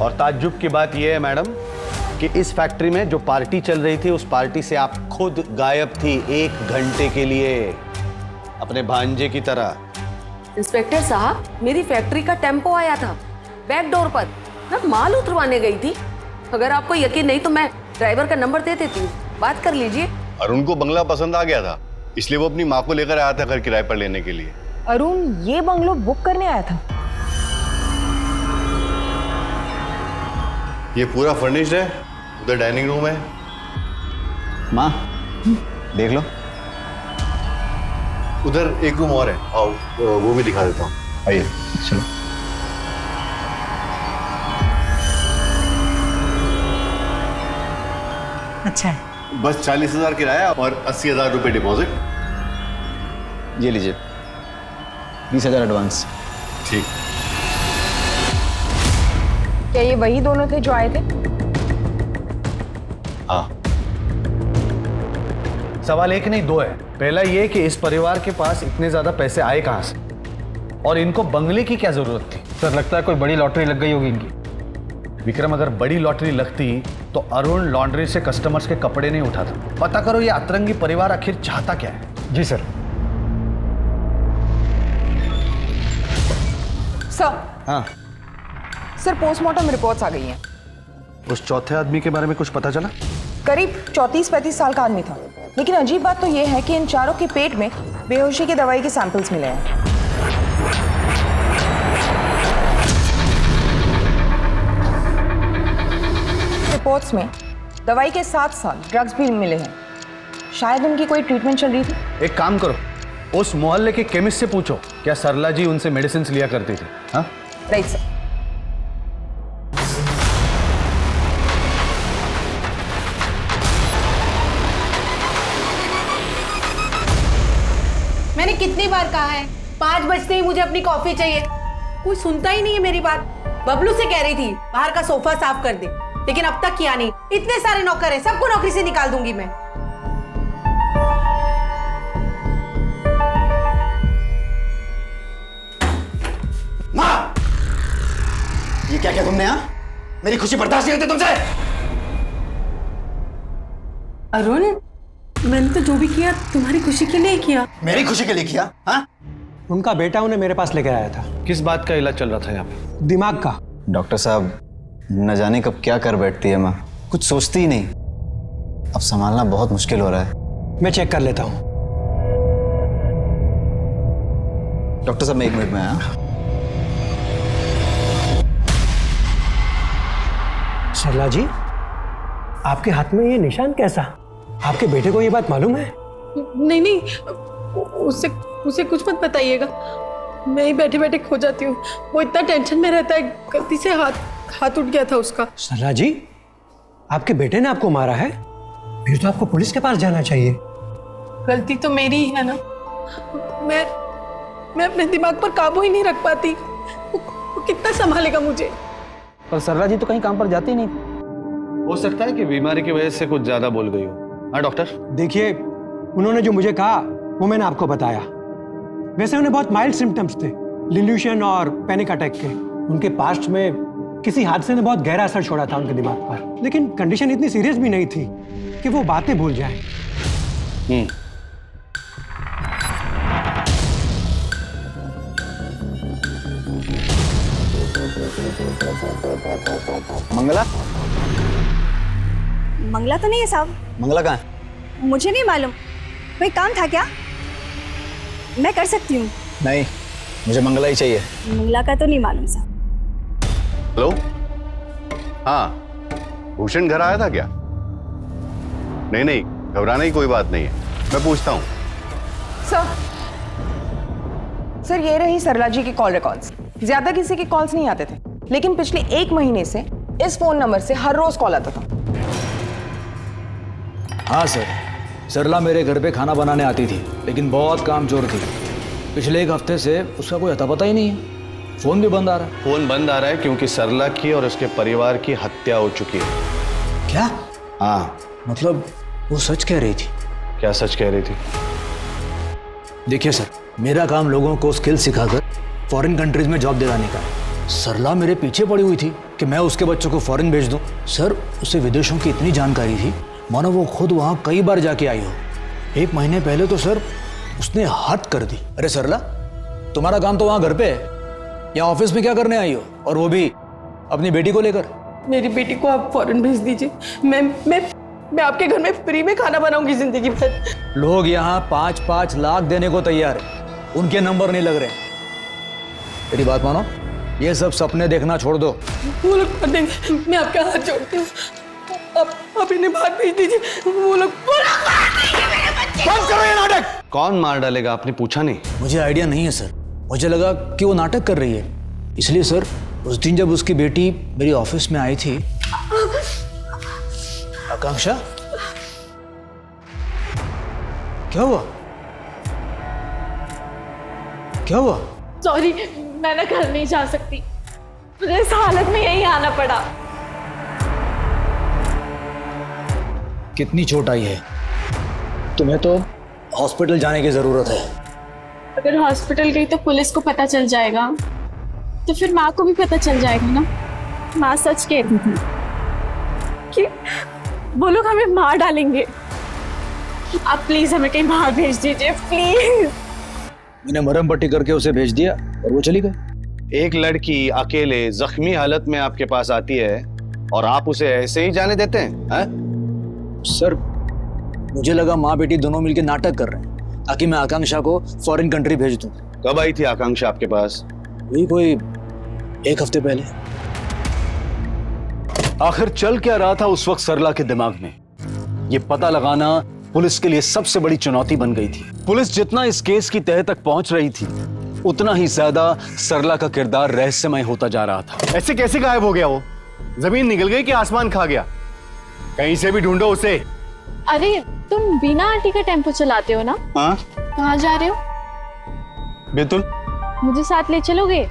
और ताज्जुब की बात यह है मैडम कि इस फैक्ट्री में जो पार्टी चल रही थी उस पार्टी से आप खुद गायब थी 1 घंटे के लिए, अपने भांजे की तरह। इंस्पेक्टर साहब, मेरी फैक्ट्री का टेम्पो आया था बैक डोर पर, मैं माल उतरवाने गई थी। अगर आपको यकीन नहीं तो मैं ड्राइवर का नंबर दे देती हूँ, बात कर लीजिए। अरुण को बंगला पसंद आ गया था, इसलिए वो अपनी माँ को लेकर आया था घर किराए पर लेने के लिए। अरुण ये बंगलो बुक करने आया था? ये पूरा फर्निश्ड है, उधर डाइनिंग रूम है। माँ देख लो, उधर एक रूम और है, आओ वो भी दिखा देता हूँ, आइए। चलो। अच्छा है। बस 40,000 किराया और 80,000 रुपए डिपॉजिट। ये लीजिए 20,000 एडवांस। ठीक। क्या ये वही दोनों थे जो आए थे? हाँ। सवाल एक नहीं दो है। पहला ये कि इस परिवार के पास इतने ज्यादा पैसे आए कहां से और इनको बंगले की क्या जरूरत थी? सर लगता है कोई बड़ी लॉटरी लग गई होगी इनकी। विक्रम, अगर बड़ी लॉटरी लगती तो अरुण लॉन्ड्री से कस्टमर्स के कपड़े नहीं उठाता। पता करो ये अतरंगी परिवार आखिर चाहता क्या है। जी सर। सर। हाँ सर, पोस्टमार्टम रिपोर्ट्स आ गई हैं। उस चौथे आदमी के बारे में कुछ पता चला? करीब 34-35 साल का आदमी था, लेकिन अजीब बात तो यह है कि इन चारों के पेट में बेहोशी की दवाई के सैंपल्स मिले हैं। रिपोर्ट्स में दवाई के साथ साथ ड्रग्स भी मिले हैं। शायद उनकी कोई ट्रीटमेंट चल रही थी। एक काम करो, उस मोहल्ले के केमिस्ट से पूछो क्या सरला जी उनसे मेडिसिन लिया करती थी। हाँ राइट सर। मैंने कितनी बार कहा है 5 बजते ही मुझे अपनी कॉफी चाहिए, कोई सुनता ही नहीं है मेरी बात। बबलू से कह रही थी बाहर का सोफा साफ कर दे, लेकिन अब तक किया नहीं। इतने सारे नौकर हैं, सबको नौकरी से निकाल दूंगी मैं। माँ, ये क्या किया तुमने? यहाँ मेरी खुशी बर्दाश्त नहीं होती तुमसे। अरुण, मैंने तो जो भी किया तुम्हारी खुशी के लिए किया। मेरी खुशी के लिए किया? हाँ? उनका बेटा उन्हें मेरे पास लेकर आया था। किस बात का इलाज चल रहा था यहाँ पे? दिमाग का। डॉक्टर साहब, न जाने कब क्या कर बैठती है माँ, कुछ सोचती ही नहीं। अब संभालना बहुत मुश्किल हो रहा है। मैं चेक कर लेता हूँ। डॉक्टर साहब, मैं 1 मिनट में आया। सरला जी, आपके हाथ में ये निशान कैसा? आपके बेटे को ये बात मालूम है? नहीं नहीं, उसे कुछ मत बताइएगा। मैं ही बैठे बैठे खो जाती हूँ। वो इतना टेंशन में रहता है, गलती से हाथ उठ गया था उसका। सरला जी, आपके बेटे ने आपको मारा है? फिर तो आपको पुलिस के पास जाना चाहिए। गलती तो मेरी ही है ना। मैं अपने दिमाग पर काबू ही नहीं रख पाती। वो कितना संभालेगा मुझे? पर सरला जी तो कहीं काम पर जाती नहीं थी। हो सकता है कि बीमारी की वजह से कुछ ज्यादा बोल गई हो। हाँ डॉक्टर? देखिए, उन्होंने जो मुझे कहा वो मैंने आपको बताया। वैसे उन्हें बहुत माइल्ड सिम्टम्स थे, डिल्यूशन और पैनिक अटैक के। उनके पास्ट में किसी हादसे ने बहुत गहरा असर छोड़ा था उनके दिमाग पर, लेकिन कंडीशन इतनी सीरियस भी नहीं थी कि वो बातें भूल जाएं। मंगला? मंगला तो नहीं है साहब। मंगला कहाँ है? मुझे नहीं मालूम, कोई काम था क्या? मैं कर सकती हूँ। नहीं, मुझे मंगला ही चाहिए। मंगला का तो नहीं मालूम साहब। हेलो, हाँ, भूषण घर आया था क्या? नहीं, घबराने की कोई बात नहीं है, मैं पूछता हूँ। सर, ये रही सरला जी की कॉल रिकॉर्ड्स। ज्यादा किसी के कॉल्स नहीं आते थे, लेकिन पिछले 1 महीने से इस फोन नंबर से हर रोज कॉल आता था। हाँ सर, सरला मेरे घर पे खाना बनाने आती थी, लेकिन बहुत कामचोर थी। पिछले 1 हफ्ते से उसका कोई अता पता ही नहीं है। फोन भी बंद आ रहा है। फोन बंद आ रहा है क्योंकि सरला की और उसके परिवार की हत्या हो चुकी है। क्या? हाँ। मतलब वो सच कह रही थी? क्या सच कह रही थी? देखिए सर, मेरा काम लोगों को स्किल सिखाकर फॉरेन कंट्रीज में जॉब दिलाने का है। सरला मेरे पीछे पड़ी हुई थी कि मैं उसके बच्चों को फॉरेन भेज दूं। सर, उसे विदेशों की इतनी जानकारी थी मानो वो खुद वहाँ कई बार जाके आई हो। 1 महीने पहले तो सर उसने हद कर दी। अरे सरला, तुम्हारा काम तो वहाँ घर पे है, या ऑफिस में क्या करने आई हो? और वो भी अपनी बेटी को लेकर। मेरी बेटी को आप फॉरेन भेज दीजिए। मैं आपके घर में फ्री में खाना बनाऊंगी जिंदगी भर। लोग यहाँ 5-5 लाख देने को तैयार है, उनके नंबर नहीं लग रहे। मेरी बात मानो, ये सब सपने देखना छोड़ दो। वो लोग कर देंगे, मैं आपका हाथ जोड़ती हूँ। आप इन्हें बाहर भेज दीजिए। वो लोग बंद करो ये नाटक। कौन मार डालेगा, आपने पूछा नहीं? मुझे आइडिया नहीं है सर, मुझे लगा कि वो नाटक कर रही है, इसलिए सर उस दिन जब उसकी बेटी मेरी ऑफिस में आई थी। आकांक्षा, क्या हुआ? क्या हुआ? सॉरी, मैं ना घर नहीं जा सकती, मुझे इस हालत में यहीं आना पड़ा। कितनी चोट आई है? तुम्हें तो हॉस्पिटल जाने की ज़रूरत है। अगर हॉस्पिटल गई तो पुलिस को पता चल जाएगा, तो फिर माँ को भी पता चल जाएगा ना। माँ सच कहती थी कि वो लोग हमें मार डालेंगे। आप प्लीज हमें कहीं बाहर भेज दीजिए, प्लीज। मैंने मरहम पट्टी करके उसे भेज दिया और वो चली गई। एक लड़की अकेले जख्मी हालत में आपके पास आती है और आप उसे ऐसे ही जाने देते हैं? सर, मुझे लगा माँ बेटी दोनों मिलकर नाटक कर रहे हैं ताकि मैं आकांक्षा को फॉरेन कंट्री भेज दूं। कब आई थी आकांक्षा आपके पास? वही कोई 1 हफ्ते पहले। आखिर चल क्या रहा था उस वक्त सरला के दिमाग में, यह पता लगाना पुलिस के लिए सबसे बड़ी चुनौती बन गई थी। पुलिस जितना इस केस की तह तक पहुंच रही थी, उतना ही ज्यादा सरला का किरदार रहस्यमय होता जा रहा था। ऐसे कैसे गायब हो गया वो? जमीन निकल गई कि आसमान खा गया? कहीं से भी ढूंढो उसे। अरे तुम बीना आंटी का टेम्पो चलाते हो ना? हाँ। कहाँ जा रहे हो? बेतुल। मुझे साथ ले चलोगे?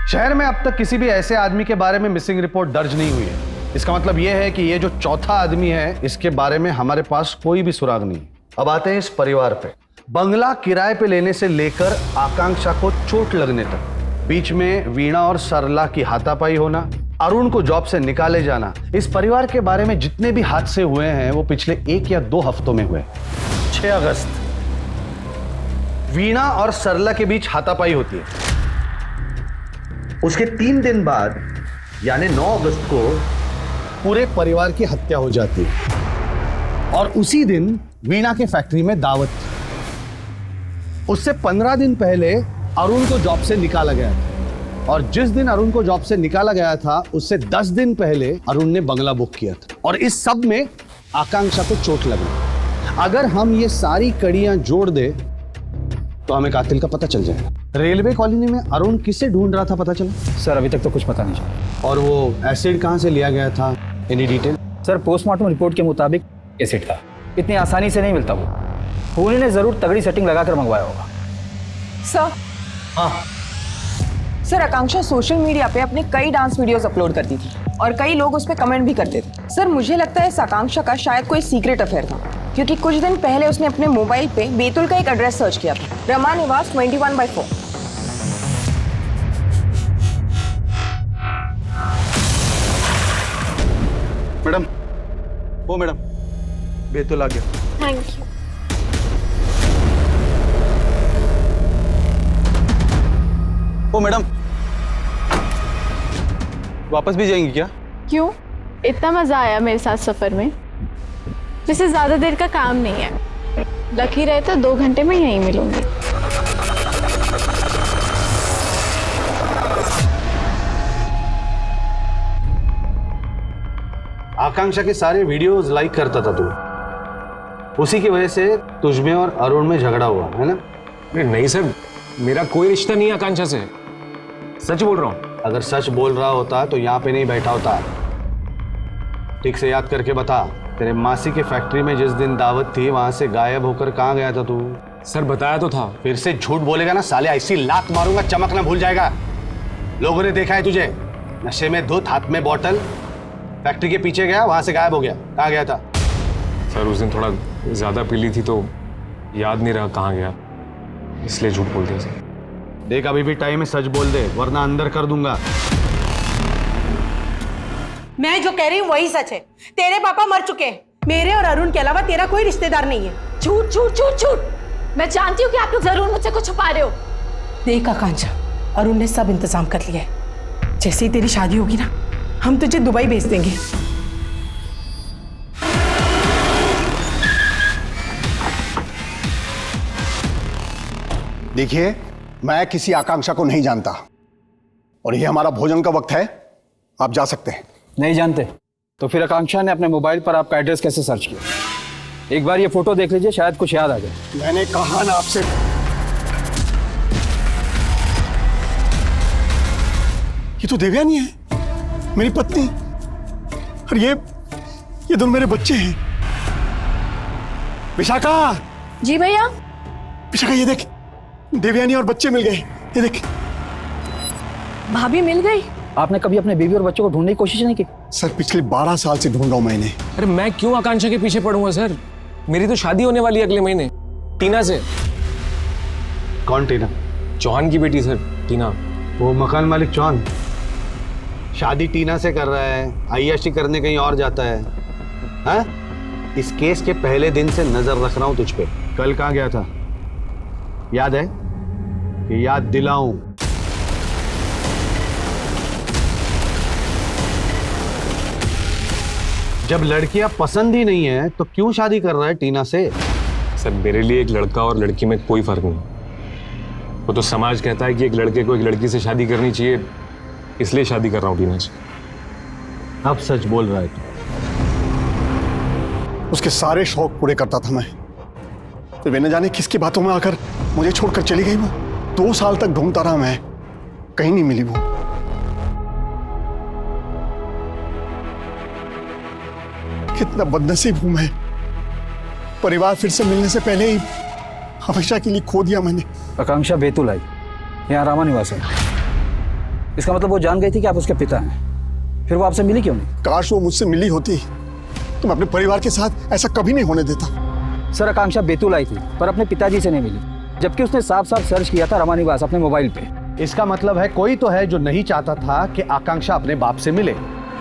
शहर में अब तक किसी भी ऐसे आदमी के बारे में मिसिंग रिपोर्ट दर्ज नहीं हुई है। इसका मतलब यह है कि ये जो चौथा आदमी है, इसके बारे में हमारे पास कोई भी सुराग नहीं। अब आते हैं इस परिवार पे। बंगला किराए पे लेने से लेकर आकांक्षा को चोट लगने तक, बीच में वीणा और सरला की हाथापाई होना, अरुण को जॉब से निकाले जाना, इस परिवार के बारे में जितने भी हादसे हुए हैं वो पिछले 1 या 2 हफ्तों में हुए। 6 अगस्त वीणा और सरला के बीच हाथापाई होती है। उसके 3 दिन बाद यानी 9 अगस्त को पूरे परिवार की हत्या हो जाती है। और उसी दिन वीणा के फैक्ट्री में दावत थी। उससे 15 दिन पहले अरुण को जॉब से निकाला गया था, और जिस दिन अरुण को जॉब से निकाला गया था उससे 10 दिन पहले अरुण ने बंगला बुक किया था, और इस सब में आकांक्षा को चोट लगी। अगर हम ये सारी कड़ियां जोड़ दे तो हमें कातिल का पता चल जाएगा। रेलवे कॉलोनी में अरुण किसे ढूंढ रहा था, पता चला? सर अभी तक तो कुछ पता नहीं चला। और वो एसिड कहां से लिया गया था, any detail? Sir postmortem report के मुताबिक एसिड था, इतनी आसानी से नहीं मिलता वो। खूनी ने जरूर तगड़ी सेटिंग लगाकर मंगवाया होगा। सर। हाँ सर, आकांक्षा सोशल मीडिया पे अपने कई डांस वीडियोस अपलोड करती थी और कई लोग उस पर कमेंट भी करते थे। सर मुझे लगता है इस आकांक्षा का शायद कोई सीक्रेट अफेयर था, क्योंकि कुछ दिन पहले उसने अपने मोबाइल पे बेतुल का एक एड्रेस सर्च किया था, रमा निवास 21/4। मैडम, वो मैडम बेतुल आ गया। Thank you. ओ मैडम, वापस भी जाएंगी क्या? क्यों? इतना मजा आया मेरे साथ सफर में, वैसे ज्यादा देर का काम नहीं है। लकी रहे तो 2 घंटे में यहीं मिलूंगी। आकांक्षा के सारे वीडियोस लाइक करता था तू, उसी की वजह से तुझमें और अरुण में झगड़ा हुआ है ना? नहीं सर, मेरा कोई रिश्ता नहीं है आकांक्षा से, सच बोल रहा हूँ। अगर सच बोल रहा होता तो यहाँ पे नहीं बैठा होता। ठीक से याद करके बता, तेरे मासी के फैक्ट्री में जिस दिन दावत थी वहां से गायब होकर कहाँ गया था तू? सर बताया तो था। फिर से झूठ बोलेगा ना साले, ऐसी लात मारूंगा चमक ना भूल जाएगा। लोगों ने देखा है तुझे नशे में धुत, हाथ में बोतल, फैक्ट्री के पीछे गया, वहां से गायब हो गया। कहाँ गया था? सर उस दिन थोड़ा ज्यादा पी ली थी तो याद नहीं रहा कहाँ गया, इसलिए झूठ बोल दिया सर। देख अभी भी टाइम है, सच बोल दे वरना अंदर कर दूंगा। मैं जो कह रही हूँ वही सच है। तेरे पापा मर चुके हैं, मेरे और अरुण के अलावा तेरा कोई रिश्तेदार नहीं है। झूठ झूठ झूठ झूठ। मैं जानती हूँ कि आप लोग जरूर मुझसे कुछ छुपा रहे हो। देख आकांक्षा, अरुण ने सब इंतजाम कर लिया है। जैसे ही तेरी शादी होगी ना, हम तुझे दुबई भेज देंगे। देखिए, मैं किसी आकांक्षा को नहीं जानता और ये हमारा भोजन का वक्त है, आप जा सकते हैं। नहीं जानते तो फिर आकांक्षा ने अपने मोबाइल पर आपका एड्रेस कैसे सर्च किया? एक बार ये फोटो देख लीजिए, शायद कुछ याद आ जाए। मैंने कहा ना आपसे। ये तो देवयानी है, मेरी पत्नी। और ये दोनों मेरे बच्चे हैं। विशाखा। जी भैया। विशाखा ये देख, देवयानी और बच्चे मिल गए, ये देख। भाभी मिल गई? आपने कभी अपने बीवी और बच्चों को ढूंढने की कोशिश नहीं की? सर पिछले 12 साल से ढूंढ रहा हूं मैंने। अरे मैं क्यों आकांक्षा के पीछे पड़ूंगा सर? मेरी तो शादी होने वाली है अगले महीने टीना से। कौन टीना? चौहान की बेटी सर, टीना। वो मकान मालिक चौहान शादी टीना से कर रहा है, अय्याशी करने कहीं और जाता है। हाँ? इस केस के पहले दिन से नजर रख रहा हूं तुझ पे। कल कहाँ गया था याद है? कि याद दिलाऊं? जब लड़कियां पसंद ही नहीं है तो क्यों शादी कर रहा है टीना से? सर मेरे लिए एक लड़का और लड़की में कोई फर्क नहीं। वो तो समाज कहता है कि एक लड़के को एक लड़की से शादी करनी चाहिए, इसलिए शादी कर रहा हूँ टीना से। अब सच बोल रहा है तू? उसके सारे शौक पूरे करता था मैं, तो वे न जाने किसकी बातों में आकर मुझे छोड़कर चली गई वो। 2 साल तक ढूंढता रहा मैं, कहीं नहीं मिली वो। कितना बदनसीब हूं मैं। परिवार फिर से मिलने से पहले ही हमेशा के लिए खो दिया मैंने। आकांक्षा बैतूल आई, यहाँ रामा निवास है। इसका मतलब वो जान गई थी कि आप उसके पिता हैं, फिर वो आपसे मिली क्यों नहीं? काश वो मुझसे मिली होती तो मैं अपने परिवार के साथ ऐसा कभी नहीं होने देता। सर आकांक्षा बैतूल आई थी पर अपने पिताजी से नहीं मिली, जबकि उसने साफ साफ सर्च किया था रामा निवास अपने मोबाइल पे। इसका मतलब है कोई तो है जो नहीं चाहता था कि आकांक्षा अपने बाप से मिले,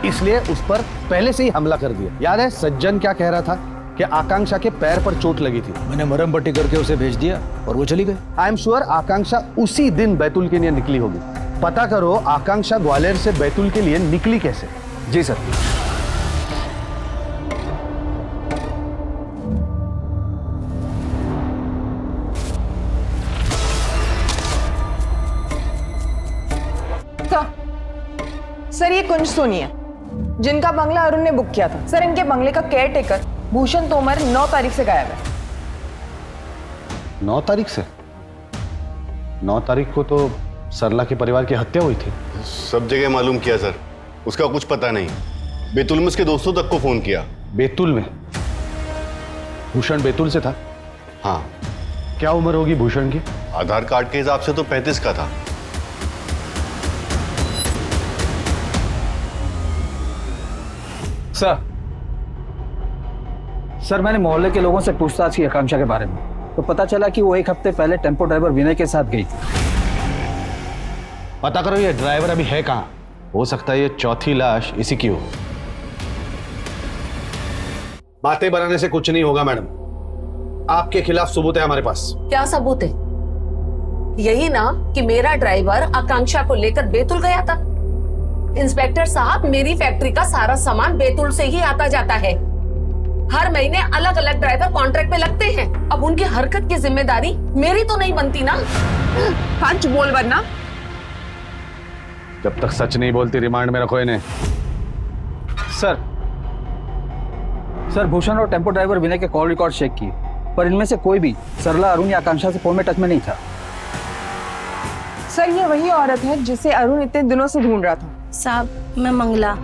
इसलिए उस पर पहले से ही हमला कर दिया। याद है सज्जन क्या कह रहा था कि आकांक्षा के पैर पर चोट लगी थी। मैंने मरहम पट्टी करके उसे भेज दिया और वो चली गई। आई एम श्योर आकांक्षा उसी दिन बैतूल के लिए निकली होगी। पता करो आकांक्षा ग्वालियर से बैतूल के लिए निकली कैसे। जी सर। सर ये कुंज सोनी है जिनका बंगला अरुण ने बुक किया था। सर इनके बंगले का केयर टेकर भूषण तोमर 9 तारीख से गायब है। 9 तारीख से? 9 तारीख को तो सरला के परिवार की हत्या हुई थी। सब जगह मालूम किया सर, उसका कुछ पता नहीं। बैतूल में उसके दोस्तों तक को फोन किया। बैतूल में? भूषण बैतूल से था? हाँ। क्या उम्र होगी भूषण की? आधार कार्ड के हिसाब से तो 35 का था। सर मैंने मोहल्ले के लोगों से पूछताछ की आकांक्षा के बारे में, तो पता चला कि वो 1 हफ्ते पहले टेम्पो ड्राइवर विनय के साथ गई थी। पता करो ये ड्राइवर अभी है कहाँ? हो सकता है ये चौथी लाश इसी की हो। बातें बनाने से कुछ नहीं होगा मैडम, आपके खिलाफ सबूत है हमारे पास। क्या सबूत है? यही ना कि मेरा ड्राइवर आकांक्षा को लेकर बैतूल गया था। इंस्पेक्टर साहब मेरी फैक्ट्री का सारा सामान बैतूल से ही आता जाता है। हर महीने अलग अलग ड्राइवर कॉन्ट्रैक्ट पे लगते हैं। अब उनकी हरकत की जिम्मेदारी मेरी तो नहीं बनती ना। सच बोल वरना। जब तक सच नहीं बोलती रिमांड में रखो इन्हें। सर भूषण और टेम्पो ड्राइवर विनय के कॉल रिकॉर्ड चेक किए, पर इनमें से कोई भी सरला, अरुण या आकांक्षा से फोन में टच में नहीं था। सर ये वही औरत है जिसे अरुण इतने दिनों से ढूंढ रहा था। साहब मैं मंगला।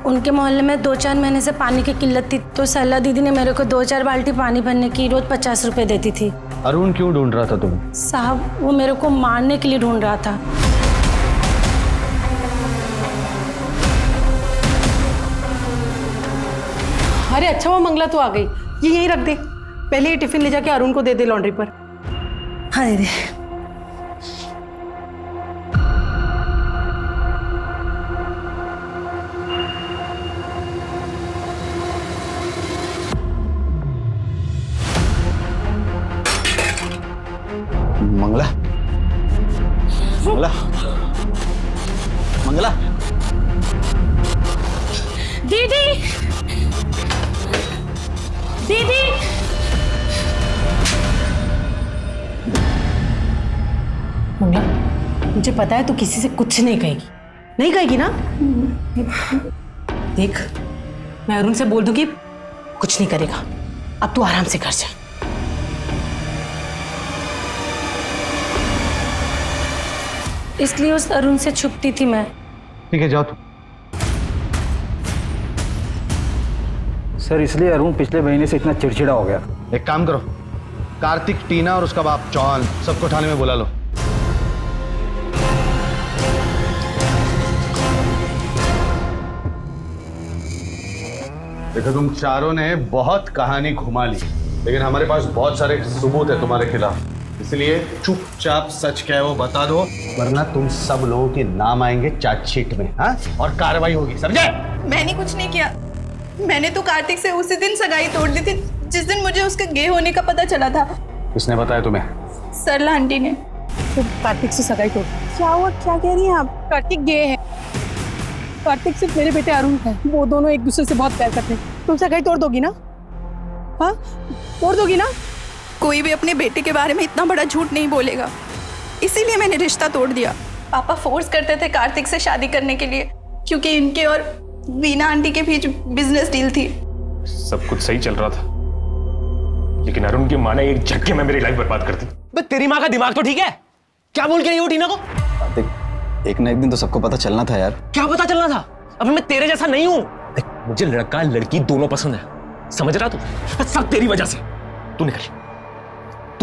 उनके मोहल्ले में 2-4 महीने से पानी की किल्लत थी, तो सरला दीदी ने मेरे को 2-4 बाल्टी पानी भरने की रोज 50 रुपए देती थी। अरुण क्यों ढूंढ रहा था तुम्हें? साहब वो मेरे को मारने के लिए ढूंढ रहा था। अरे अच्छा वो मंगला तो आ गई, ये यहीं रख दे। पहले ये टिफिन ले जाके अरुण को दे दे लॉन्ड्री पर। हाँ दीदी। मंगला, मंगला, मंगला। दीदी, दीदी। मंगला मुझे पता है तू किसी से कुछ नहीं कहेगी, नहीं कहेगी ना? देख मैं अरुण से बोल दूंगी, कुछ नहीं करेगा। अब तू आराम से कर जा। इसलिए उस अरुण से छुपती थी मैं। ठीक है, जाओ तुम। सर इसलिए अरुण पिछले महीने से इतना चिड़चिड़ा हो गया। एक काम करो, कार्तिक, टीना और उसका बाप चौहान सबको थाने में बुला लो। देखो तुम चारों ने बहुत कहानी घुमा ली, लेकिन हमारे पास बहुत सारे सबूत है तुम्हारे खिलाफ, इसलिए चुपचाप सच क्या है वो बता दो, वरना तुम सब लोगों के नाम आएंगे चार्जशीट में। हाँ, और कार्रवाई होगी, समझे? मैंने कुछ नहीं किया। मैंने तो कार्तिक से उसी दिन सगाई तोड़ दी थी जिस दिन मुझे उसके गे होने का पता चला था। किसने बताया तुम्हें? सरला आंटी ने। तो कार्तिक से सगाई तोड़? क्या हुआ, क्या कह रही हैं आप? कार्तिक गे है। कार्तिक सिर्फ मेरे बेटे अरुण है, वो दोनों एक दूसरे से बहुत प्यार करते हैं। तुम सगाई तोड़ दोगी ना? हाँ, तोड़ दोगी ना? कोई भी अपने बेटे के बारे में इतना बड़ा झूठ नहीं बोलेगा, इसीलिए मैंने रिश्ता तोड़ दिया। पापा फोर्स करते थे कार्तिक से शादी करने के लिए, क्योंकि इनके और वीना आंटी के बीच बिजनेस डील थी। सब कुछ सही चल रहा था, लेकिन अरुण की माँ ने एक झटके में मेरी लाइफ बर्बाद कर दी। बस तेरी माँ का दिमाग तो ठीक है, क्या बोल के नहीं हो टीना को? कार्तिक, एक ना एक दिन तो सबको पता चलना था यार। क्या पता चलना था? अभी मैं तेरे जैसा नहीं हूँ। मुझे लड़का लड़की दोनों पसंद है, समझ रहा तू? सब तेरी वजह से। तू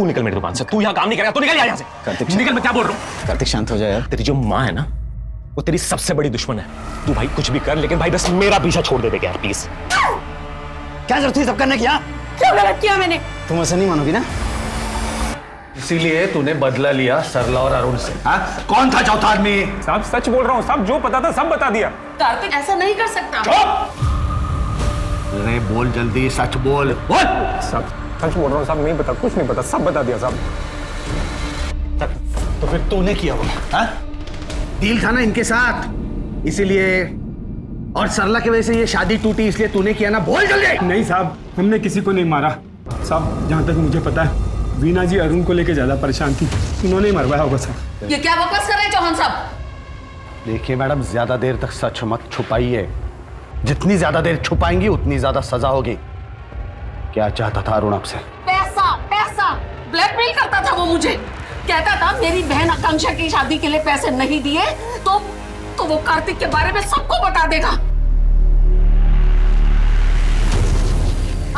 निकल मेरी दुकान से। तू यहाँ काम नहीं करेगा, तू निकल यहाँ से। कार्तिक निकल, मैं क्या बोल रहा हूँ? कार्तिक शांत हो जाए यार। तेरी जो माँ है ना, वो तेरी सबसे बड़ी दुश्मन है। तू भाई कुछ भी कर, लेकिन भाई बस मेरा पीछा छोड़ दे यार प्लीज। क्या जरूरत थी सब करने की? क्यों गलत किया मैंने? तुम ऐसे नहीं मानोगी ना? इसीलिए तूने बदला लिया सरला और अरुण से। हाँ, कौन था चौथा आदमी? साहब सच बोल रहा हूँ साहब, जो पता था सब बता दिया। कार्तिक ऐसा नहीं कर सकता। अरे बोल जल्दी, सच बोल। बोल। सब सच बोल रहा हूँ साहब, नहीं पता, कुछ नहीं पता, सब बता दिया साहब। तो फिर तूने किया वो? हाँ? डील था ना इनके साथ, इसीलिए, और सरला की वजह से ये शादी टूटी, इसलिए तूने किया ना? बोल जल्दी। नहीं साहब, हमने किसी को नहीं मारा साहब। जहाँ तक मुझे पता है, वीना जी अरुण को लेकर ज्यादा परेशान थी, उन्होंने ही मरवाया होगा सर। ये क्या बकवास कर रहे हैं चौहान साहब? देखिए मैडम, ज्यादा देर तक सच मत छुपाइए। जितनी ज्यादा देर छुपाएंगी उतनी ज्यादा सजा होगी। क्या चाहता था अरुण आपसे? पैसा, पैसा ब्लैकमेल करता था वो मुझे। कहता था मेरी बहन आकांक्षा की शादी के लिए पैसे नहीं दिए तो वो कार्तिक के बारे में सबको बता देगा।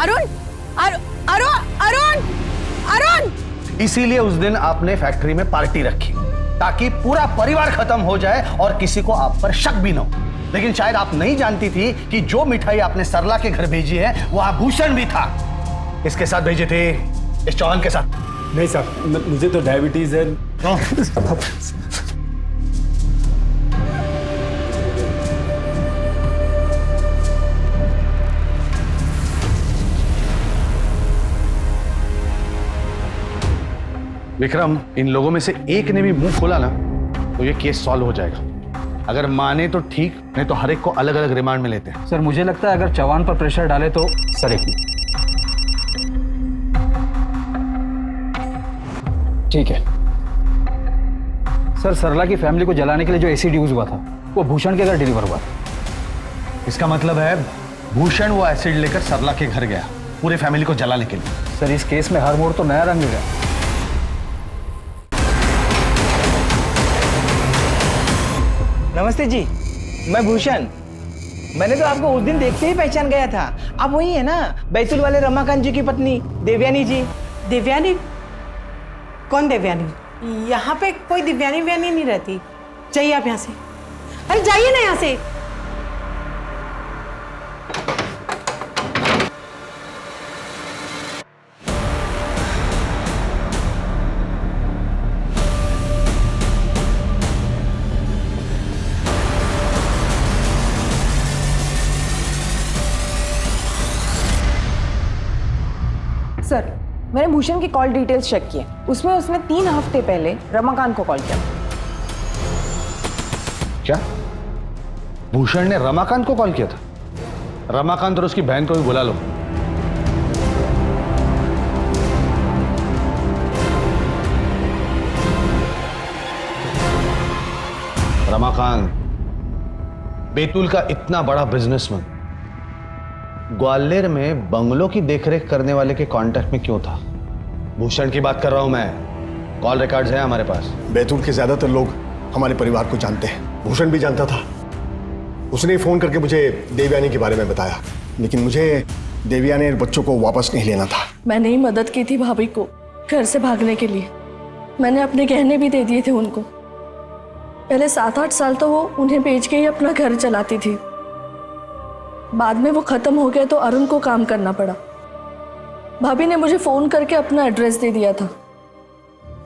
अरुण, अरुण, अरुण, अरुण! इसीलिए उस दिन आपने फैक्ट्री में पार्टी रखी, ताकि पूरा परिवार खत्म हो जाए और किसी को आप पर शक भी न हो। लेकिन शायद आप नहीं जानती थी कि जो मिठाई आपने सरला के घर भेजी है वो आभूषण भी था। इसके साथ भेजे थे, इस चौहान के साथ। नहीं साहब, मुझे तो डायबिटीज है। विक्रम, इन लोगों में से एक ने भी मुंह खोला ना तो ये केस सॉल्व हो जाएगा। अगर माने तो ठीक, नहीं तो हर एक को अलग अलग रिमांड में लेते हैं। सर मुझे लगता है अगर चौहान पर प्रेशर डाले तो सरेगी। ठीक है सर, सरला की फैमिली को जलाने के लिए जो एसिड यूज हुआ था वो भूषण के घर डिलीवर हुआ था। इसका मतलब है भूषण वो एसिड लेकर सरला के घर गया पूरे फैमिली को जलाने के लिए। सर इस केस में हर मोड़ तो नया रंग है। नमस्ते जी, मैं भूषण। मैंने तो आपको उस दिन देखते ही पहचान गया था। आप वही है ना, बैतूल वाले रमाकांत जी की पत्नी देवयानी जी? देवयानी? कौन देवयानी? यहाँ पे कोई दिव्यानी व्यानी नहीं रहती। जाइए आप यहाँ से। अरे जाइए ना यहाँ से। सर, मैंने भूषण की कॉल डिटेल्स चेक किए, उसमें उसने 3 हफ्ते पहले रमाकांत को कॉल किया। क्या भूषण ने रमाकांत को कॉल किया था? रमाकांत और उसकी बहन को भी बुला लो। रमाकांत बैतूल का इतना बड़ा बिजनेसमैन, ग्वालियर में बंगलों की देखरेख करने वाले के कांटेक्ट में क्यों था? भूषण की बात कर रहा हूं मैं, कॉल रिकॉर्ड्स हैं हमारे पास। बैतूल के ज्यादातर लोग हमारे परिवार को जानते हैं, भूषण भी जानता था। उसने फोन करके मुझे देवयानी के बारे में बताया, लेकिन मुझे देवयानी और बच्चों को वापस नहीं लेना था। मैंने ही मदद की थी भाभी को घर से भागने के लिए। मैंने अपने गहने भी दे दिए थे उनको। पहले 7-8 साल तो वो उन्हें बेच के ही अपना घर चलाती थी। बाद में वो खत्म हो गया तो अरुण को काम करना पड़ा। भाभी ने मुझे फोन करके अपना एड्रेस दे दिया था।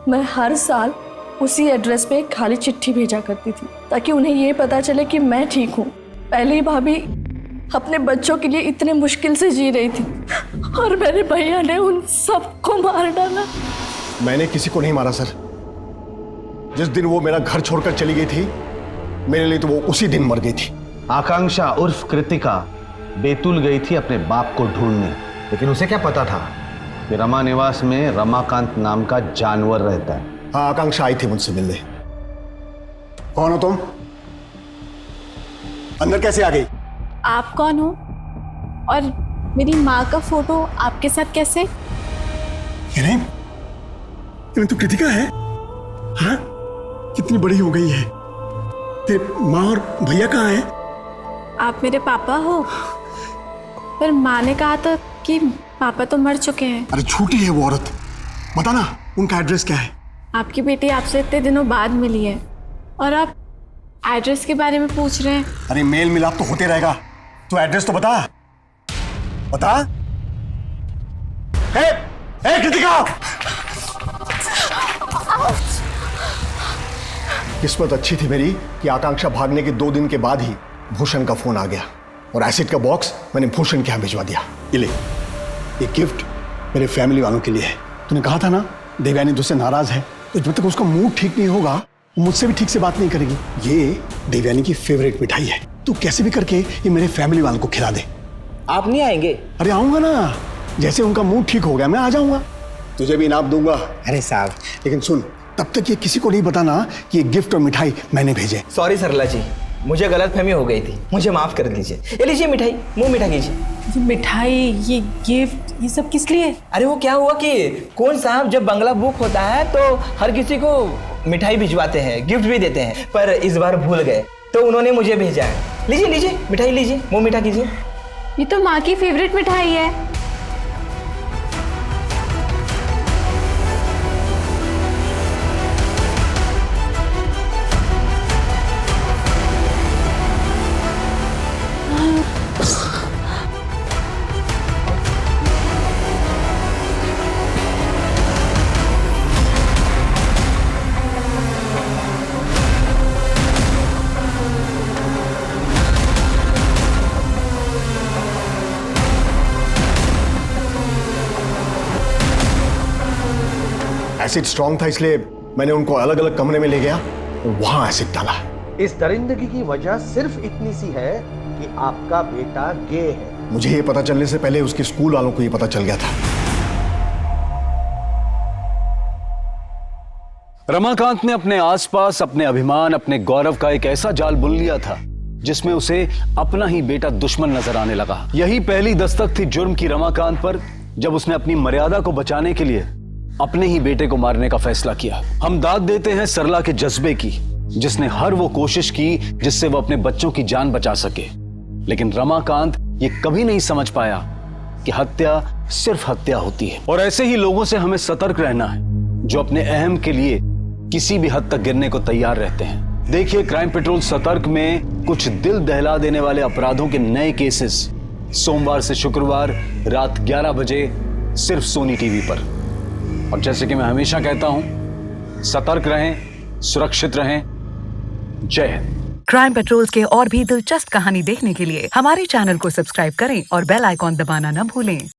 मैं हर साल उसी एड्रेस पे एक खाली चिट्ठी भेजा करती थी ताकि उन्हें ये पता चले कि मैं ठीक हूँ। पहले ही भाभी अपने बच्चों के लिए इतने मुश्किल से जी रही थी और मेरे भैया ने उन सबको मार डाला। मैंने किसी को नहीं मारा सर। जिस दिन वो मेरा घर छोड़कर चली गई थी, मेरे लिए तो वो उसी दिन मर गई थी। आकांक्षा उर्फ कृतिका बैतूल गई थी अपने बाप को ढूंढने, लेकिन उसे क्या पता था कि रमा निवास में रमाकांत नाम का जानवर रहता है। हाँ, आकांक्षा आई थी मुझसे मिलने। कौन हो तुम? अंदर कैसे आ गई? आप कौन हो और मेरी माँ का फोटो आपके साथ कैसे? ये तो कृतिका है। हाँ, कितनी बड़ी हो गई है। तेरे माँ और भैया कहाँ हैं? आप मेरे पापा हो? पर माँ ने कहा था कि पापा तो मर चुके हैं। अरे झूठी है वो औरत। बता ना, उनका एड्रेस क्या है? आपकी बेटी आपसे इतने दिनों बाद मिली है और आप एड्रेस के बारे में पूछ रहे हैं। अरे मेल मिलाप तो होते रहेगा, तो एड्रेस तो बता। बता। ए कृतिका! किस्मत अच्छी थी मेरी कि आकांक्षा भागने के 2 दिन के बाद ही भूषण का फोन आ गया और एसिड का बॉक्स मैंने भूषण के यहाँ भिजवा दिया। ये ले, ये गिफ्ट मेरे फैमिली वालों के लिए है। तूने कहा था ना देवयानी तुझसे नाराज है, तो जब तक उसका मूड ठीक नहीं होगा वो मुझसे भी ठीक से बात नहीं करेगी। ये देवयानी की फेवरेट मिठाई है, तू कैसे भी करके ये मेरे फैमिली वालों को खिला दे। आप नहीं आएंगे? अरे आऊंगा ना, जैसे उनका मूड ठीक हो गया मैं आ जाऊंगा, तुझे भी इनाम दूंगा। अरे साहब, लेकिन सुन, तब तक ये किसी को नहीं बताना कि ये गिफ्ट और मिठाई मैंने भेजे। सॉरी सरला जी, मुझे गलतफहमी हो गई थी, मुझे माफ कर दीजिए। ये लीजिए मिठाई, मुंह मीठा कीजिए। ये मिठाई, ये गिफ्ट, ये सब किस लिए? अरे वो क्या हुआ कि कौन साहब जब बंगला बुक होता है तो हर किसी को मिठाई भिजवाते हैं, गिफ्ट भी देते हैं, पर इस बार भूल गए तो उन्होंने मुझे भेजा है। लीजिए लीजिए मिठाई लीजिए, मुंह मीठा कीजिए। ये तो माँ की फेवरेट मिठाई है। एसिड स्ट्रांग था, इसलिए मैंने उनको अलग अलग कमरे में ले गया और वहां एसिड डाला। इस दरिंदगी की वजह सिर्फ इतनी सी है कि आपका बेटा गे है। मुझे ये पता चलने से पहले उसके स्कूल वालों को ये पता चल गया था। रमाकांत ने अपने आसपास अपने अभिमान, अपने गौरव का एक ऐसा जाल बुन लिया था जिसमें उसे अपना ही बेटा दुश्मन नजर आने लगा। यही पहली दस्तक थी जुर्म की रमाकांत पर, जब उसने अपनी मर्यादा को बचाने के लिए अपने ही बेटे को मारने का फैसला किया। हम दाद देते हैं सरला के जज्बे की, जिसने हर वो कोशिश की जिससे वो अपने बच्चों की जान बचा सके। लेकिन रमाकांत ये कभी नहीं समझ पाया कि हत्या सिर्फ हत्या होती है। और ऐसे ही लोगों से हमें सतर्क रहना है जो अपने अहम के लिए किसी भी हद तक गिरने को तैयार रहते हैं। देखिए क्राइम पेट्रोल सतर्क में कुछ दिल दहला देने वाले अपराधों के नए केसेस सोमवार से शुक्रवार रात 11 बजे सिर्फ सोनी टीवी पर। और जैसे कि मैं हमेशा कहता हूं, सतर्क रहें, सुरक्षित रहें। जय हिंद। क्राइम पेट्रोल के और भी दिलचस्प कहानी देखने के लिए हमारे चैनल को सब्सक्राइब करें और बेल आइकॉन दबाना न भूलें।